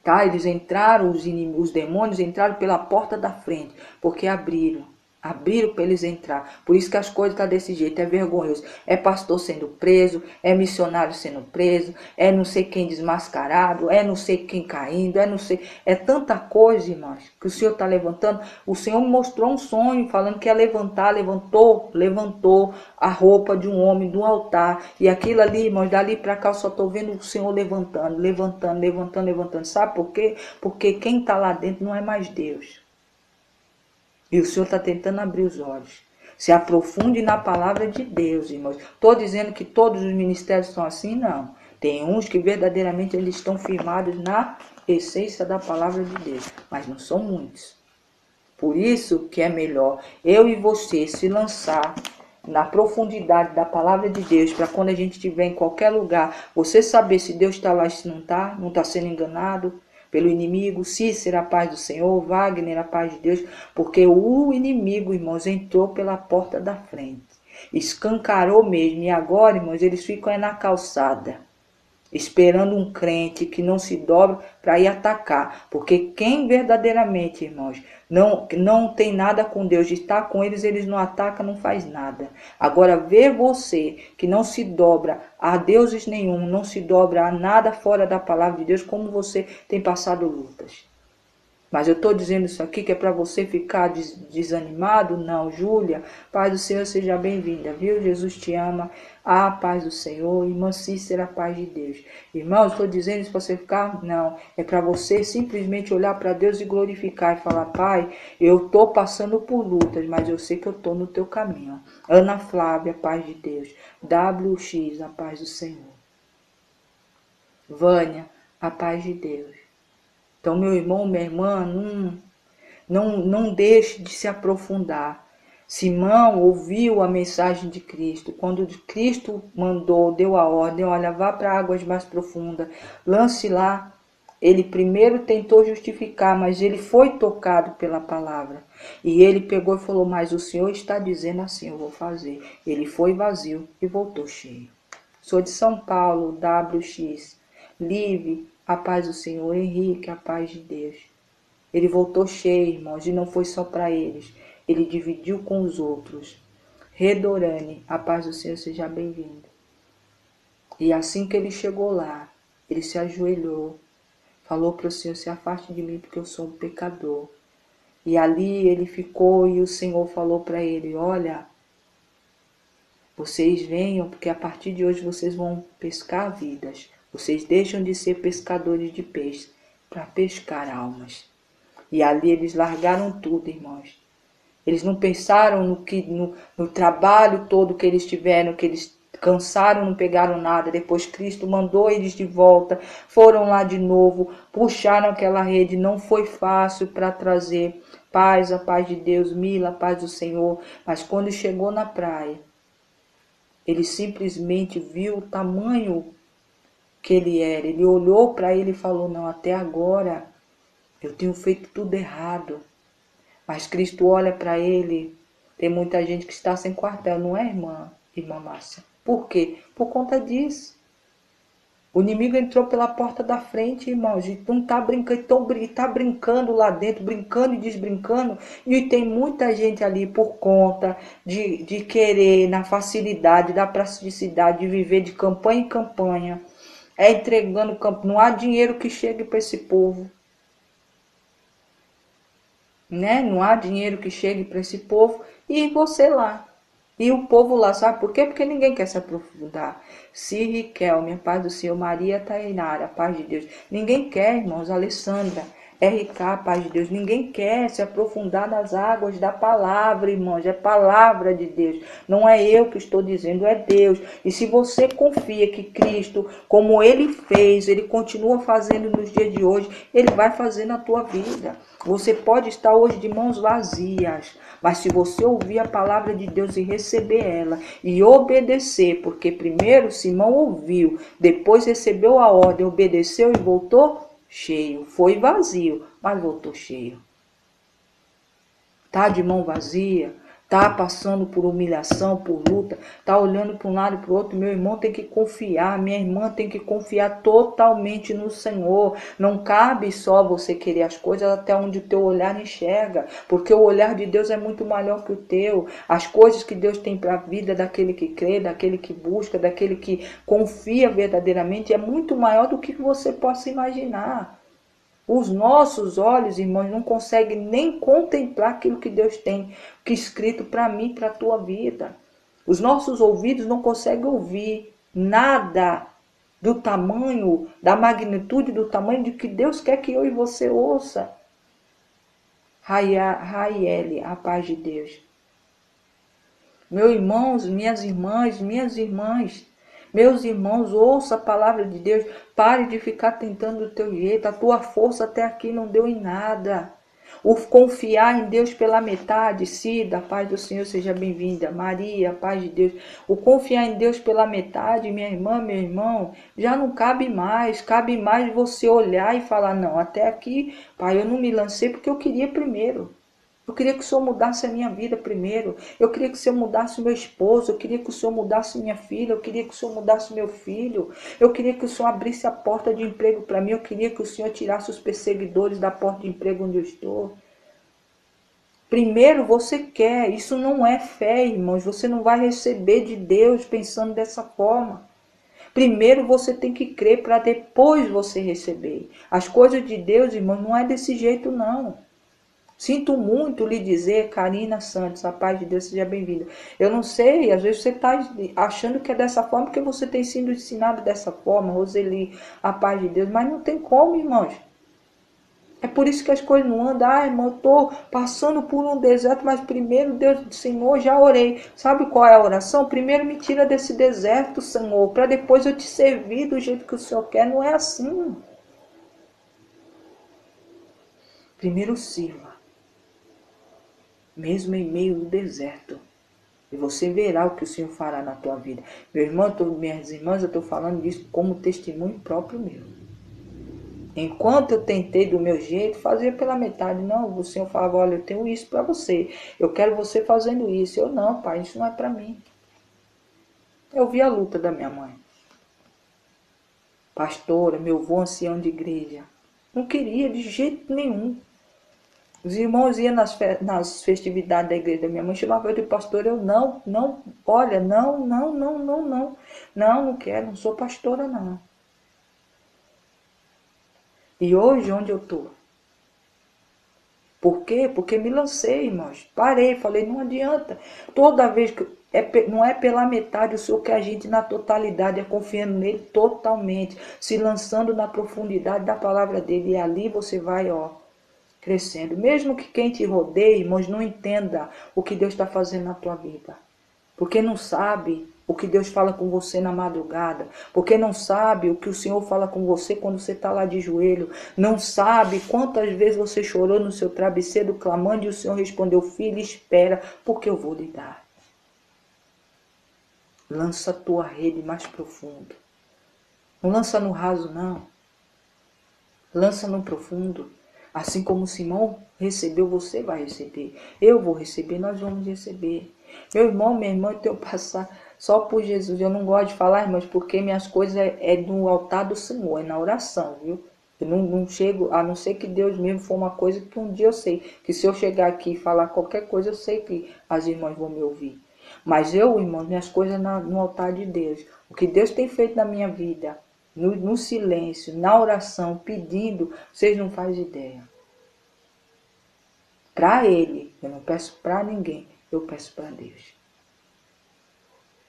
A: Tá? Eles entraram, os demônios entraram pela porta da frente, porque abriram. Abriram para eles entrar. Por isso que as coisas estão desse jeito. É vergonhoso. É pastor sendo preso. É missionário sendo preso. É não sei quem desmascarado. É não sei quem caindo. É não sei. É tanta coisa, irmãos, que o Senhor está levantando. O Senhor me mostrou um sonho falando que ia levantar. Levantou a roupa de um homem do altar. E aquilo ali, irmãos, dali para cá eu só estou vendo o Senhor levantando. Sabe por quê? Porque quem está lá dentro não é mais Deus. E o Senhor está tentando abrir os olhos. Se aprofunde na palavra de Deus, irmãos. Estou dizendo que todos os ministérios são assim? Não. Tem uns que verdadeiramente eles estão firmados na essência da palavra de Deus. Mas não são muitos. Por isso que é melhor eu e você se lançar na profundidade da palavra de Deus, para quando a gente estiver em qualquer lugar, você saber se Deus está lá e se não está sendo enganado pelo inimigo. Cícero, a paz do Senhor. Wagner, a paz de Deus. Porque o inimigo, irmãos, entrou pela porta da frente. Escancarou mesmo. E agora, irmãos, eles ficam na calçada, esperando um crente que não se dobra para ir atacar. Porque quem verdadeiramente, irmãos, não tem nada com Deus, está com eles não atacam, não faz nada. Agora, ver você que não se dobra a deuses nenhum, não se dobra a nada fora da palavra de Deus, como você tem passado lutas. Mas eu estou dizendo isso aqui que é para você ficar desanimado? Não, Júlia, paz do Senhor, seja bem-vinda, viu? Jesus te ama, a paz do Senhor, irmã Cícera, a paz de Deus. Irmãos, estou dizendo isso para você ficar? Não, é para você simplesmente olhar para Deus e glorificar e falar: Pai, eu estou passando por lutas, mas eu sei que eu estou no teu caminho. Ana Flávia, a paz de Deus. WX, a paz do Senhor. Vânia, a paz de Deus. Então, meu irmão, minha irmã, não deixe de se aprofundar. Simão ouviu a mensagem de Cristo. Quando Cristo mandou, deu a ordem: olha, vá para águas mais profundas, lance lá. Ele primeiro tentou justificar, mas ele foi tocado pela palavra. E ele pegou e falou: mas o Senhor está dizendo assim, eu vou fazer. Ele foi vazio e voltou cheio. Sou de São Paulo, WX. Live, a paz do Senhor. Henrique, a paz de Deus. Ele voltou cheio, irmãos, e não foi só para eles. Ele dividiu com os outros. Redorane, a paz do Senhor, seja bem-vindo. E assim que ele chegou lá, ele se ajoelhou, falou para o Senhor: se afaste de mim porque eu sou um pecador. E ali ele ficou e o Senhor falou para ele: olha, vocês venham porque a partir de hoje vocês vão pescar vidas. Vocês deixam de ser pescadores de peixe para pescar almas. E ali eles largaram tudo, irmãos. Eles não pensaram no trabalho todo que eles tiveram, que eles cansaram, não pegaram nada. Depois Cristo mandou eles de volta, foram lá de novo, puxaram aquela rede. Não foi fácil para trazer paz, a paz de Deus, Mila, a paz do Senhor. Mas quando chegou na praia, ele simplesmente viu o tamanho que ele era. Ele olhou para ele e falou: não, até agora eu tenho feito tudo errado. Mas Cristo olha para ele. Tem muita gente que está sem quartel, não é, irmã Márcia? Por quê? Por conta disso. O inimigo entrou pela porta da frente, irmãos. E não está brincando, está brincando lá dentro, brincando e desbrincando. E tem muita gente ali por conta de querer, na facilidade, da praticidade, de viver de campanha em campanha. É entregando campo. Não há dinheiro que chegue para esse povo. Né? Não há dinheiro que chegue para esse povo e você lá. E o povo lá, sabe por quê? Porque ninguém quer se aprofundar. Se Riquelme, a paz do Senhor, Maria Tainara, a paz de Deus. Ninguém quer, irmãos, Alessandra, RK, a paz de Deus. Ninguém quer se aprofundar nas águas da palavra, irmãos. É palavra de Deus. Não é eu que estou dizendo, é Deus. E se você confia que Cristo, como Ele fez, Ele continua fazendo nos dias de hoje, Ele vai fazer na tua vida. Você pode estar hoje de mãos vazias, mas se você ouvir a palavra de Deus e receber ela e obedecer, porque primeiro Simão ouviu, depois recebeu a ordem, obedeceu e voltou cheio. Foi vazio, mas voltou cheio. Tá de mão vazia? está passando por humilhação, por luta, está olhando para um lado e para o outro, meu irmão tem que confiar, minha irmã tem que confiar totalmente no Senhor. Não cabe só você querer as coisas até onde o teu olhar enxerga, porque o olhar de Deus é muito maior que o teu. As coisas que Deus tem para a vida daquele que crê, daquele que busca, daquele que confia verdadeiramente, é muito maior do que você possa imaginar. Os nossos olhos, irmãos, não conseguem nem contemplar aquilo que Deus tem escrito para mim e para a tua vida. Os nossos ouvidos não conseguem ouvir nada do tamanho, da magnitude, do tamanho de que Deus quer que eu e você ouça. Raiele, a paz de Deus. Meus irmãos, minhas irmãs, meus irmãos, ouça a palavra de Deus. Pare de ficar tentando do teu jeito. A tua força até aqui não deu em nada. O confiar em Deus pela metade, Cida, a paz do Senhor seja bem-vinda. Maria, a paz de Deus. O confiar em Deus pela metade, minha irmã, meu irmão, já não cabe mais. Cabe mais você olhar e falar, não, até aqui, pai, eu não me lancei porque eu queria primeiro. Eu queria que o Senhor mudasse a minha vida primeiro. Eu queria que o Senhor mudasse o meu esposo. Eu queria que o Senhor mudasse minha filha. Eu queria que o Senhor mudasse meu filho. Eu queria que o Senhor abrisse a porta de emprego para mim. Eu queria que o Senhor tirasse os perseguidores da porta de emprego onde eu estou. Primeiro você quer. Isso não é fé, irmãos. Você não vai receber de Deus pensando dessa forma. Primeiro você tem que crer para depois você receber. As coisas de Deus, irmãos, não é desse jeito não. Sinto muito lhe dizer, Karina Santos, a paz de Deus seja bem-vinda. Eu não sei, às vezes você está achando que é dessa forma porque você tem sido ensinado dessa forma, Roseli, a paz de Deus, mas não tem como, irmãos. É por isso que as coisas não andam. Ah, irmão, eu estou passando por um deserto, mas primeiro, Deus, Senhor, já orei. Sabe qual é a oração? Primeiro me tira desse deserto, Senhor, para depois eu te servir do jeito que o Senhor quer. Não é assim. Primeiro sirva. Mesmo em meio do deserto. E você verá o que o Senhor fará na tua vida. Meu irmão, minhas irmãs, eu estou falando disso como testemunho próprio meu. Enquanto eu tentei do meu jeito, fazer pela metade. Não, o Senhor falava, olha, eu tenho isso para você. Eu quero você fazendo isso. Eu, não, pai, isso não é para mim. Eu vi a luta da minha mãe. Pastora, meu avô ancião de igreja. Não queria de jeito nenhum. Os irmãos iam nas festividades da igreja da minha mãe, chamavam eu de pastor, eu olha, não quero, não sou pastora não. E hoje onde eu estou? Por quê? Porque me lancei, irmãos, parei, falei, não adianta, toda vez que, não é pela metade o Senhor que a gente na totalidade, é confiando nele totalmente, se lançando na profundidade da palavra dele, e ali você vai, crescendo. Mesmo que quem te rodeie, irmãos, não entenda o que Deus está fazendo na tua vida. Porque não sabe o que Deus fala com você na madrugada. Porque não sabe o que o Senhor fala com você quando você está lá de joelho. Não sabe quantas vezes você chorou no seu travesseiro clamando e o Senhor respondeu, filho, espera, porque eu vou lhe dar. Lança a tua rede mais profundo. Não lança no raso, não. Lança no profundo. Assim como Simão recebeu, você vai receber. Eu vou receber, nós vamos receber. Meu irmão, minha irmã, eu tenho que passar só por Jesus. Eu não gosto de falar, irmãos, porque minhas coisas é no altar do Senhor, é na oração, viu? Eu não chego, a não ser que Deus mesmo for uma coisa que um dia eu sei. Que se eu chegar aqui e falar qualquer coisa, eu sei que as irmãs vão me ouvir. Mas eu, irmãos, minhas coisas no altar de Deus. O que Deus tem feito na minha vida, no silêncio, na oração, pedindo, vocês não fazem ideia. Para Ele, eu não peço para ninguém, eu peço para Deus.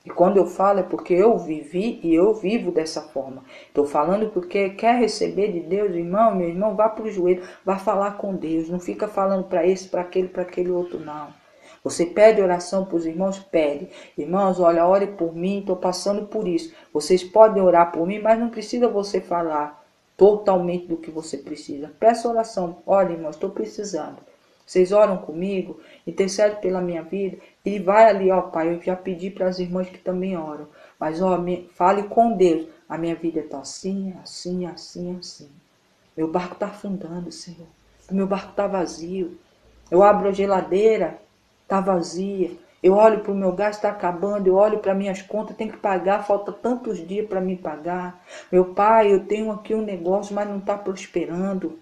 A: E quando eu falo é porque eu vivi e eu vivo dessa forma. Estou falando porque quer receber de Deus, irmão, meu irmão, vá para o joelho, vá falar com Deus. Não fica falando para esse, para aquele outro, não. Você pede oração para os irmãos? Pede. Irmãos, olha, ore por mim, estou passando por isso. Vocês podem orar por mim, mas não precisa você falar totalmente do que você precisa. Peça oração. Olha, irmãos, estou precisando. Vocês oram comigo, intercedem pela minha vida. E vai ali, pai, eu já pedi para as irmãs que também oram. Mas, fale com Deus. A minha vida está assim, assim, assim, assim. Meu barco está afundando, Senhor. Meu barco está vazio. Eu abro a geladeira. está vazia. Eu olho para o meu gasto, está acabando. Eu olho para minhas contas, tenho que pagar, falta tantos dias para me pagar. Meu pai, eu tenho aqui um negócio, mas não está prosperando.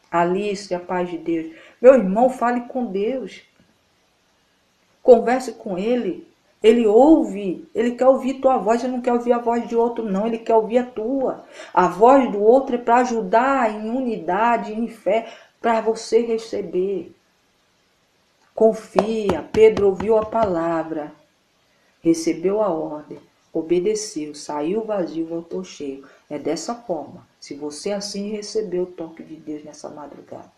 A: Alice, a paz de Deus. Meu irmão, fale com Deus. Converse com Ele. Ele ouve. Ele quer ouvir tua voz. Ele não quer ouvir a voz de outro, não. Ele quer ouvir a tua. A voz do outro é para ajudar em unidade, em fé, para você receber. Confia. Pedro ouviu a palavra, recebeu a ordem, obedeceu, saiu vazio, voltou cheio. É dessa forma. Se você assim recebeu o toque de Deus nessa madrugada,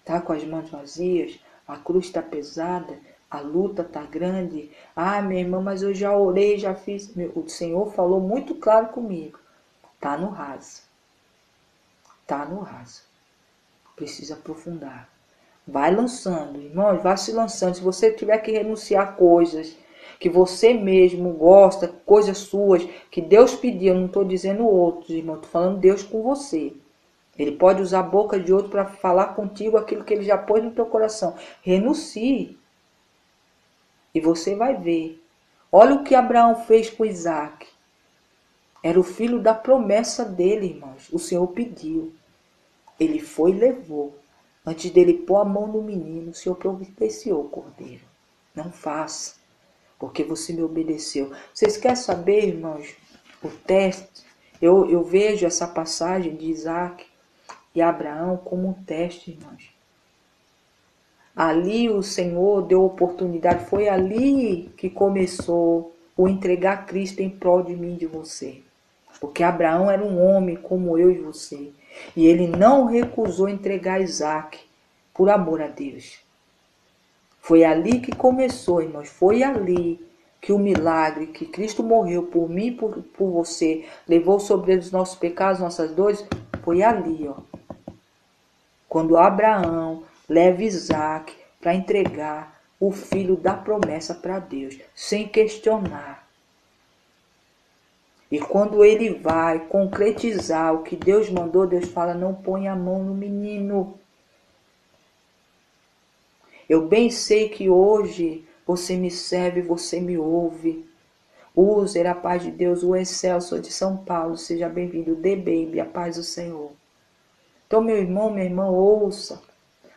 A: tá com as mãos vazias, a cruz está pesada, a luta está grande. Ah, minha irmã, mas eu já orei, já fiz. O Senhor falou muito claro comigo. Tá no raso. Tá no raso. Precisa aprofundar. Vai lançando, irmãos, vai se lançando. Se você tiver que renunciar a coisas que você mesmo gosta, coisas suas, que Deus pediu, eu não estou dizendo outros, irmão, estou falando Deus com você. Ele pode usar a boca de outro para falar contigo aquilo que ele já pôs no teu coração. Renuncie. E você vai ver. Olha o que Abraão fez com Isaac. Era o filho da promessa dele, irmãos. O Senhor pediu. Ele foi e levou. Antes dele pôr a mão no menino, o Senhor providenciou o cordeiro. Não faça, porque você me obedeceu. Vocês querem saber, irmãos, o teste? Eu vejo essa passagem de Isaac e Abraão como um teste, irmãos. Ali o Senhor deu oportunidade, foi ali que começou o entregar Cristo em prol de mim e de você. Porque Abraão era um homem como eu e você. E ele não recusou entregar Isaac por amor a Deus. Foi ali que começou, irmãos. Foi ali que o milagre, que Cristo morreu por mim e por você, levou sobre ele os nossos pecados, nossas dores, foi ali, ó. Quando Abraão leva Isaac para entregar o filho da promessa para Deus, sem questionar. E quando ele vai concretizar o que Deus mandou, Deus fala, não põe a mão no menino. Eu bem sei que hoje você me serve, você me ouve. User, a paz de Deus, o Excelso de São Paulo, seja bem-vindo. The Baby, a paz do Senhor. Então, meu irmão, minha irmã, ouça.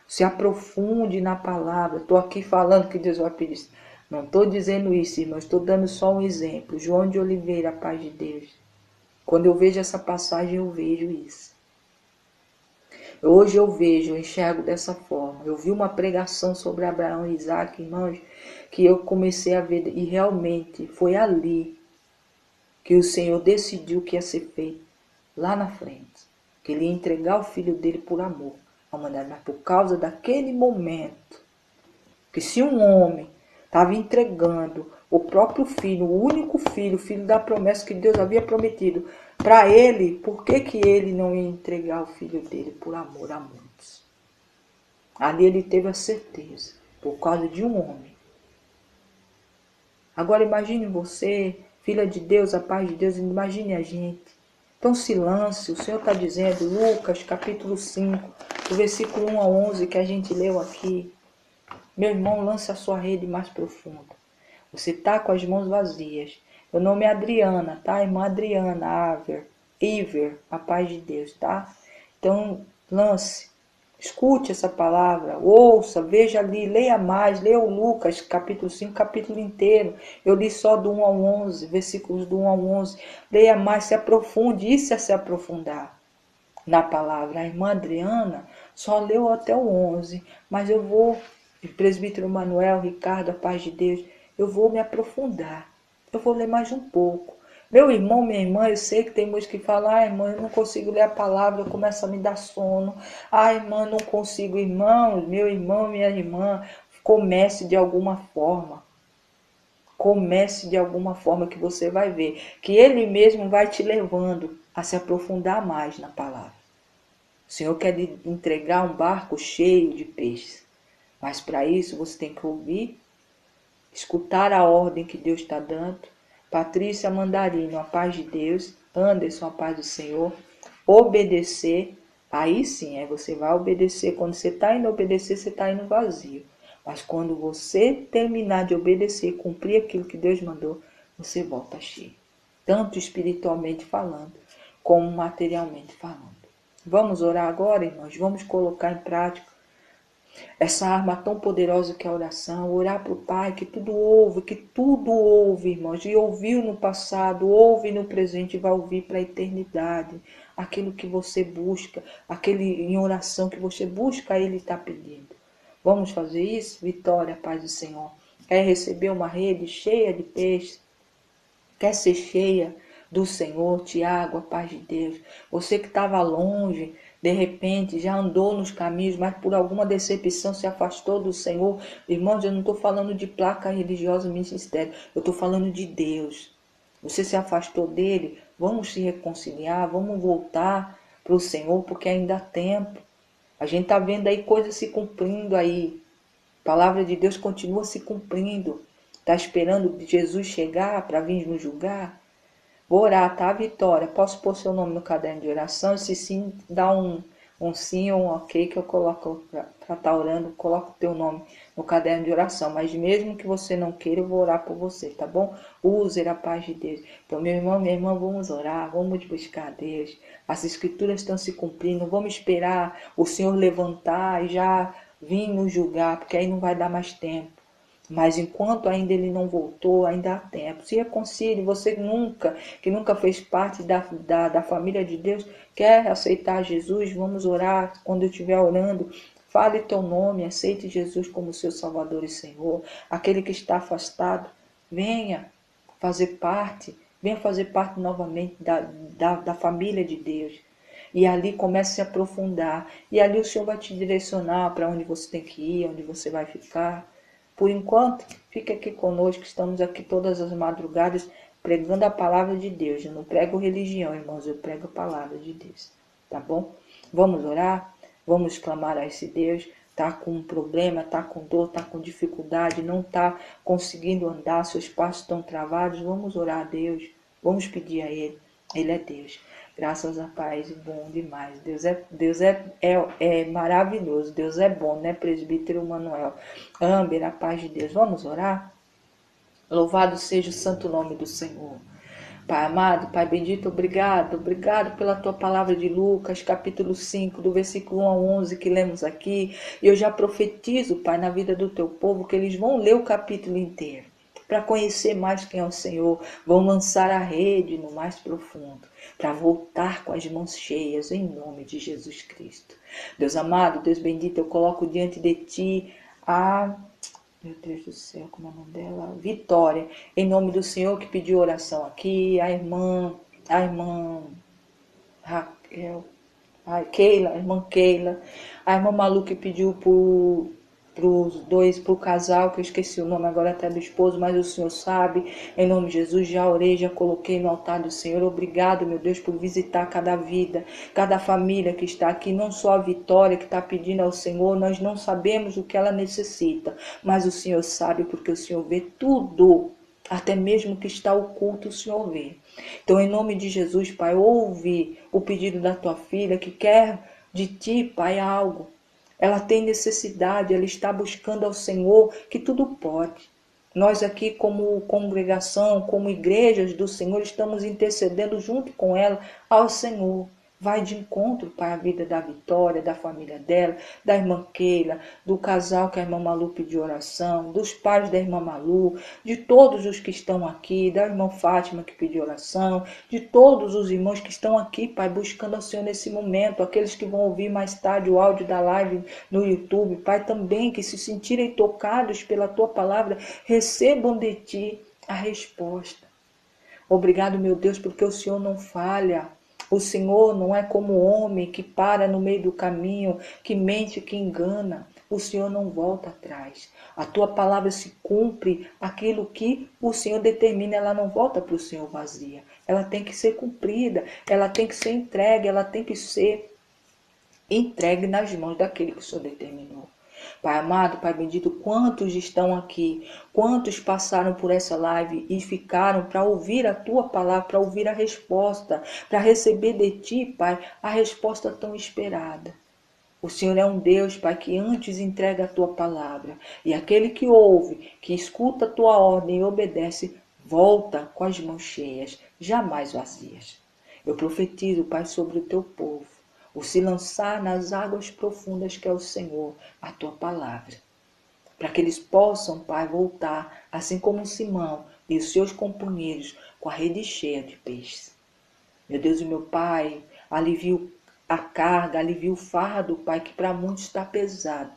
A: Se aprofunde na palavra. Estou aqui falando que Deus vai pedir. Não estou dizendo isso, irmão. Estou dando só um exemplo. João de Oliveira, a paz de Deus. Quando eu vejo essa passagem, eu vejo isso. Hoje eu vejo, eu enxergo dessa forma. Eu vi uma pregação sobre Abraão e Isaac, irmãos, que eu comecei a ver. E realmente foi ali que o Senhor decidiu que ia ser feito. Lá na frente. Que ele ia entregar o filho dele por amor. Mas por causa daquele momento. Que se um homem estava entregando o próprio filho, o único filho, o filho da promessa que Deus havia prometido para ele, por que ele não ia entregar o filho dele por amor a muitos? Ali ele teve a certeza, por causa de um homem. Agora imagine você, filha de Deus, a paz de Deus, imagine a gente. Então se lance, o Senhor está dizendo, Lucas capítulo 5, do versículo 1 a 11 que a gente leu aqui. Meu irmão, lance a sua rede mais profunda. Você está com as mãos vazias. Meu nome é Adriana, tá? Irmã Adriana, Iver, a paz de Deus, tá? Então, lance, escute essa palavra, ouça, veja ali, leia mais, leia o Lucas, capítulo 5, capítulo inteiro. Eu li só do 1 ao 11, versículos do 1 ao 11. Leia mais, se aprofunde, isso é se aprofundar na palavra. A irmã Adriana só leu até o 11, mas eu vou, presbítero Manuel, Ricardo, a paz de Deus, eu vou me aprofundar. Eu vou ler mais um pouco. Meu irmão, minha irmã, eu sei que tem muitos que falam, irmã, eu não consigo ler a palavra, eu começo a me dar sono. Irmã, não consigo. Irmão, meu irmão, minha irmã, comece de alguma forma. Comece de alguma forma que você vai ver. Que ele mesmo vai te levando a se aprofundar mais na palavra. O Senhor quer lhe entregar um barco cheio de peixes. Mas para isso você tem que ouvir, escutar a ordem que Deus está dando. Patrícia Mandarino, a paz de Deus. Anderson, a paz do Senhor. Obedecer. Aí sim, você vai obedecer. Quando você está indo obedecer, você está indo vazio. Mas quando você terminar de obedecer e cumprir aquilo que Deus mandou, você volta cheio. Tanto espiritualmente falando, como materialmente falando. Vamos orar agora, irmãos? Vamos colocar em prática essa arma tão poderosa que é a oração, orar para o Pai, que tudo ouve, irmãos, e ouviu no passado, ouve no presente e vai ouvir para a eternidade. Aquilo que você busca, aquele em oração que você busca, Ele está pedindo. Vamos fazer isso? Vitória, paz do Senhor. Quer receber uma rede cheia de peixe? Quer ser cheia do Senhor, Tiago, a paz de Deus? Você que estava longe, de repente já andou nos caminhos, mas por alguma decepção se afastou do Senhor. Irmãos, eu não estou falando de placa religiosa, ministério. Eu estou falando de Deus. Você se afastou dele? Vamos se reconciliar, vamos voltar para o Senhor, porque ainda há tempo. A gente está vendo aí coisas se cumprindo aí. A palavra de Deus continua se cumprindo. Está esperando Jesus chegar para vir nos julgar? Vou orar, tá, Vitória? Posso pôr seu nome no caderno de oração? Se sim, dá um sim ou um ok que eu coloco para estar orando, coloco o teu nome no caderno de oração. Mas mesmo que você não queira, eu vou orar por você, tá bom? Use a paz de Deus. Então, meu irmão, minha irmã, vamos orar, vamos buscar a Deus. As escrituras estão se cumprindo, vamos esperar o Senhor levantar e já vir nos julgar, porque aí não vai dar mais tempo. Mas enquanto ainda ele não voltou, ainda há tempo. Se reconcilie, você que nunca fez parte da família de Deus, quer aceitar Jesus, vamos orar. Quando eu estiver orando, fale teu nome, aceite Jesus como seu Salvador e Senhor. Aquele que está afastado, venha fazer parte novamente da família de Deus. E ali comece a se aprofundar. E ali o Senhor vai te direcionar para onde você tem que ir, onde você vai ficar. Por enquanto, fique aqui conosco, estamos aqui todas as madrugadas pregando a palavra de Deus. Eu não prego religião, irmãos, eu prego a palavra de Deus, tá bom? Vamos orar, vamos clamar a esse Deus. Tá com um problema, tá com dor, tá com dificuldade, não tá conseguindo andar, seus passos estão travados, vamos orar a Deus, vamos pedir a Ele. Ele é Deus. Graças a Pai, bom demais. Deus é maravilhoso. Deus é bom, né, presbítero Manuel? Amber, a paz de Deus. Vamos orar? Louvado seja o santo nome do Senhor. Pai amado, Pai bendito, obrigado pela tua palavra de Lucas, capítulo 5, do versículo 1 a 11 que lemos aqui. E eu já profetizo, Pai, na vida do teu povo, que eles vão ler o capítulo inteiro, para conhecer mais quem é o Senhor, vão lançar a rede no mais profundo, para voltar com as mãos cheias, em nome de Jesus Cristo. Deus amado, Deus bendito, eu coloco diante de ti meu Deus do céu, como é o nome dela? Vitória, em nome do Senhor que pediu oração aqui, a irmã Raquel, a irmã Keila, a irmã Malu que pediu pro casal, que eu esqueci o nome agora até do esposo, mas o Senhor sabe, em nome de Jesus, já orei, já coloquei no altar do Senhor. Obrigado, meu Deus, por visitar cada vida, cada família que está aqui, não só a Vitória que está pedindo ao Senhor, nós não sabemos o que ela necessita, mas o Senhor sabe, porque o Senhor vê tudo, até mesmo que está oculto, o Senhor vê. Então, em nome de Jesus, Pai, ouve o pedido da tua filha que quer de ti, Pai, algo. Ela tem necessidade, ela está buscando ao Senhor, que tudo pode. Nós aqui, como congregação, como igrejas do Senhor, estamos intercedendo junto com ela ao Senhor. Vai de encontro para a vida da Vitória, da família dela, da irmã Keila, do casal que a irmã Malu pediu oração, dos pais da irmã Malu, de todos os que estão aqui, da irmã Fátima que pediu oração, de todos os irmãos que estão aqui, Pai, buscando ao Senhor nesse momento, aqueles que vão ouvir mais tarde o áudio da live no YouTube, Pai, também que se sentirem tocados pela Tua palavra, recebam de Ti a resposta. Obrigado, meu Deus, porque o Senhor não falha. O Senhor não é como o homem que para no meio do caminho, que mente, que engana. O Senhor não volta atrás. A tua palavra se cumpre, aquilo que o Senhor determina, ela não volta para o Senhor vazia. Ela tem que ser cumprida, ela tem que ser entregue, ela tem que ser entregue nas mãos daquele que o Senhor determinou. Pai amado, Pai bendito, quantos estão aqui, quantos passaram por essa live e ficaram para ouvir a Tua palavra, para ouvir a resposta, para receber de Ti, Pai, a resposta tão esperada. O Senhor é um Deus, Pai, que antes entrega a tua palavra. E aquele que ouve, que escuta a tua ordem e obedece, volta com as mãos cheias, jamais vazias. Eu profetizo, Pai, sobre o teu povo, o se lançar nas águas profundas que é o Senhor, a tua palavra. Para que eles possam, Pai, voltar, assim como Simão e os seus companheiros, com a rede cheia de peixes. Meu Deus e meu Pai, alivia a carga, alivia o fardo, Pai, que para muitos está pesado.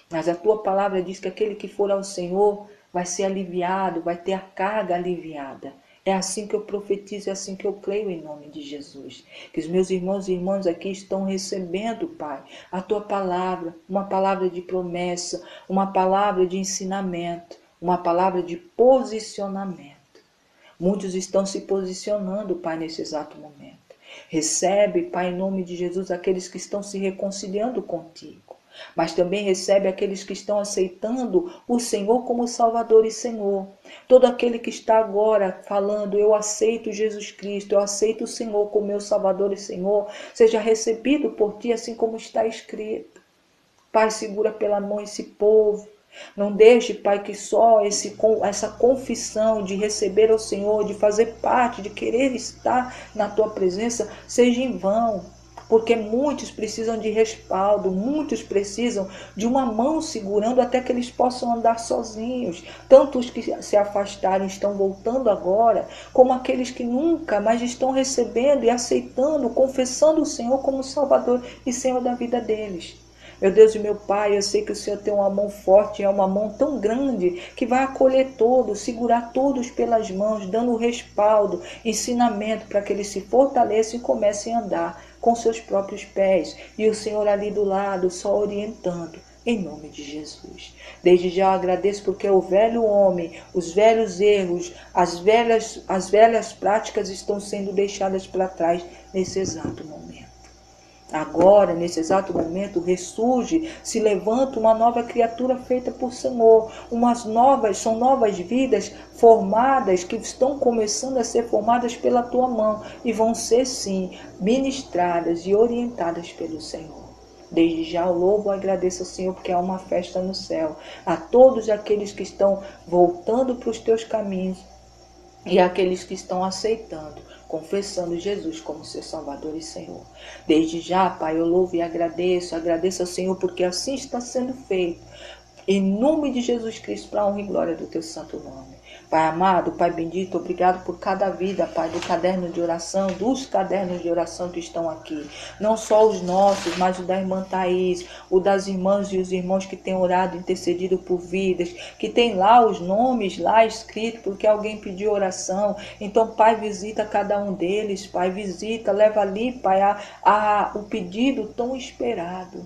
A: Mas a tua palavra diz que aquele que for ao Senhor vai ser aliviado, vai ter a carga aliviada. É assim que eu profetizo, é assim que eu creio em nome de Jesus. Que os meus irmãos e irmãs aqui estão recebendo, Pai, a tua palavra, uma palavra de promessa, uma palavra de ensinamento, uma palavra de posicionamento. Muitos estão se posicionando, Pai, nesse exato momento. Recebe, Pai, em nome de Jesus, aqueles que estão se reconciliando contigo. Mas também recebe aqueles que estão aceitando o Senhor como Salvador e Senhor. Todo aquele que está agora falando, eu aceito Jesus Cristo, eu aceito o Senhor como meu Salvador e Senhor, seja recebido por ti, assim como está escrito. Pai, segura pela mão esse povo. Não deixe, Pai, que só essa confissão de receber ao Senhor, de fazer parte, de querer estar na tua presença, seja em vão. Porque muitos precisam de respaldo, muitos precisam de uma mão segurando até que eles possam andar sozinhos. Tanto os que se afastaram estão voltando agora, como aqueles que nunca mais estão recebendo e aceitando, confessando o Senhor como Salvador e Senhor da vida deles. Meu Deus e meu Pai, eu sei que o Senhor tem uma mão forte, é uma mão tão grande que vai acolher todos, segurar todos pelas mãos, dando respaldo, ensinamento para que eles se fortaleçam e comecem a andar com seus próprios pés. E o Senhor ali do lado, só orientando. Em nome de Jesus. Desde já eu agradeço porque o velho homem, os velhos erros, as velhas práticas estão sendo deixadas para trás nesse exato momento. Agora, nesse exato momento, ressurge, se levanta uma nova criatura feita por Senhor. São novas vidas formadas, que estão começando a ser formadas pela tua mão e vão ser, sim, ministradas e orientadas pelo Senhor. Desde já eu louvo e agradeço ao Senhor, porque há uma festa no céu. A todos aqueles que estão voltando para os teus caminhos e aqueles que estão aceitando, confessando Jesus como seu Salvador e Senhor. Desde já, Pai, eu louvo e agradeço ao Senhor, porque assim está sendo feito. Em nome de Jesus Cristo, para a honra e glória do teu santo nome. Pai amado, Pai bendito, obrigado por cada vida, Pai, do caderno de oração, dos cadernos de oração que estão aqui. Não só os nossos, mas o da irmã Thaís, o das irmãs e os irmãos que têm orado, intercedido por vidas, que tem lá os nomes lá escritos, porque alguém pediu oração. Então, Pai, visita cada um deles, Pai, visita, leva ali, Pai, o pedido tão esperado.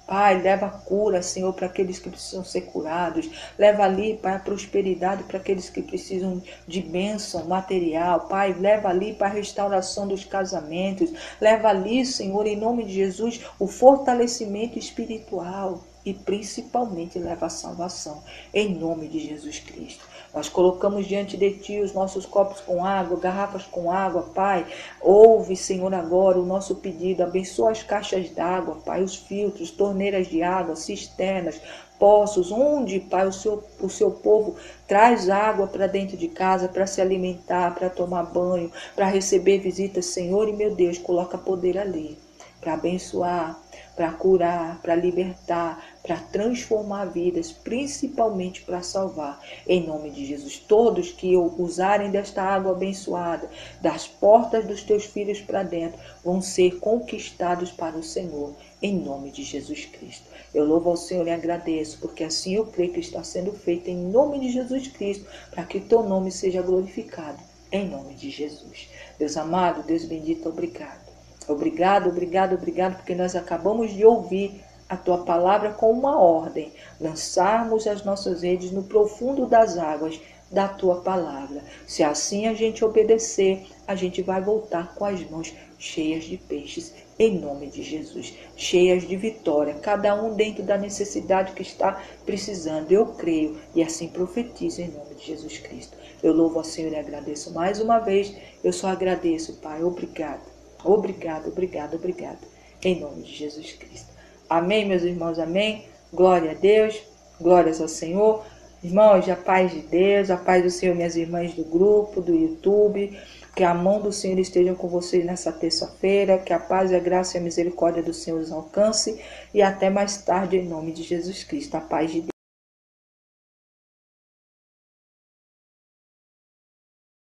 A: Pai, leva a cura, Senhor, para aqueles que precisam ser curados. Leva ali, Pai, a prosperidade para aqueles que precisam de bênção material. Pai, leva ali para a restauração dos casamentos. Leva ali, Senhor, em nome de Jesus, o fortalecimento espiritual. E principalmente leva a salvação, em nome de Jesus Cristo. Nós colocamos diante de Ti os nossos copos com água, garrafas com água, Pai. Ouve, Senhor, agora o nosso pedido. Abençoa as caixas d'água, Pai, os filtros, torneiras de água, cisternas, poços, onde, Pai, o seu povo traz água para dentro de casa, para se alimentar, para tomar banho, para receber visitas, Senhor. E, meu Deus, coloca poder ali para abençoar, para curar, para libertar, para transformar vidas, principalmente para salvar. Em nome de Jesus, todos que usarem desta água abençoada, das portas dos teus filhos para dentro, vão ser conquistados para o Senhor, em nome de Jesus Cristo. Eu louvo ao Senhor e agradeço, porque assim eu creio que está sendo feito em nome de Jesus Cristo, para que o teu nome seja glorificado, em nome de Jesus. Deus amado, Deus bendito, obrigado. Obrigado, obrigado, obrigado, porque nós acabamos de ouvir a tua palavra com uma ordem: lançarmos as nossas redes no profundo das águas da tua palavra. Se assim a gente obedecer, a gente vai voltar com as mãos cheias de peixes, em nome de Jesus, cheias de vitória, cada um dentro da necessidade que está precisando. Eu creio e assim profetizo em nome de Jesus Cristo. Eu louvo ao Senhor e agradeço mais uma vez. Eu só agradeço, Pai. Obrigado. Obrigado, obrigado, obrigado. Em nome de Jesus Cristo. Amém, meus irmãos? Amém? Glória a Deus, glórias ao Senhor. Irmãos, a paz de Deus, a paz do Senhor, minhas irmãs do grupo, do YouTube. Que a mão do Senhor esteja com vocês nessa terça-feira. Que a paz, a graça e a misericórdia do Senhor os alcance. E até mais tarde, em nome de Jesus Cristo. A paz de Deus.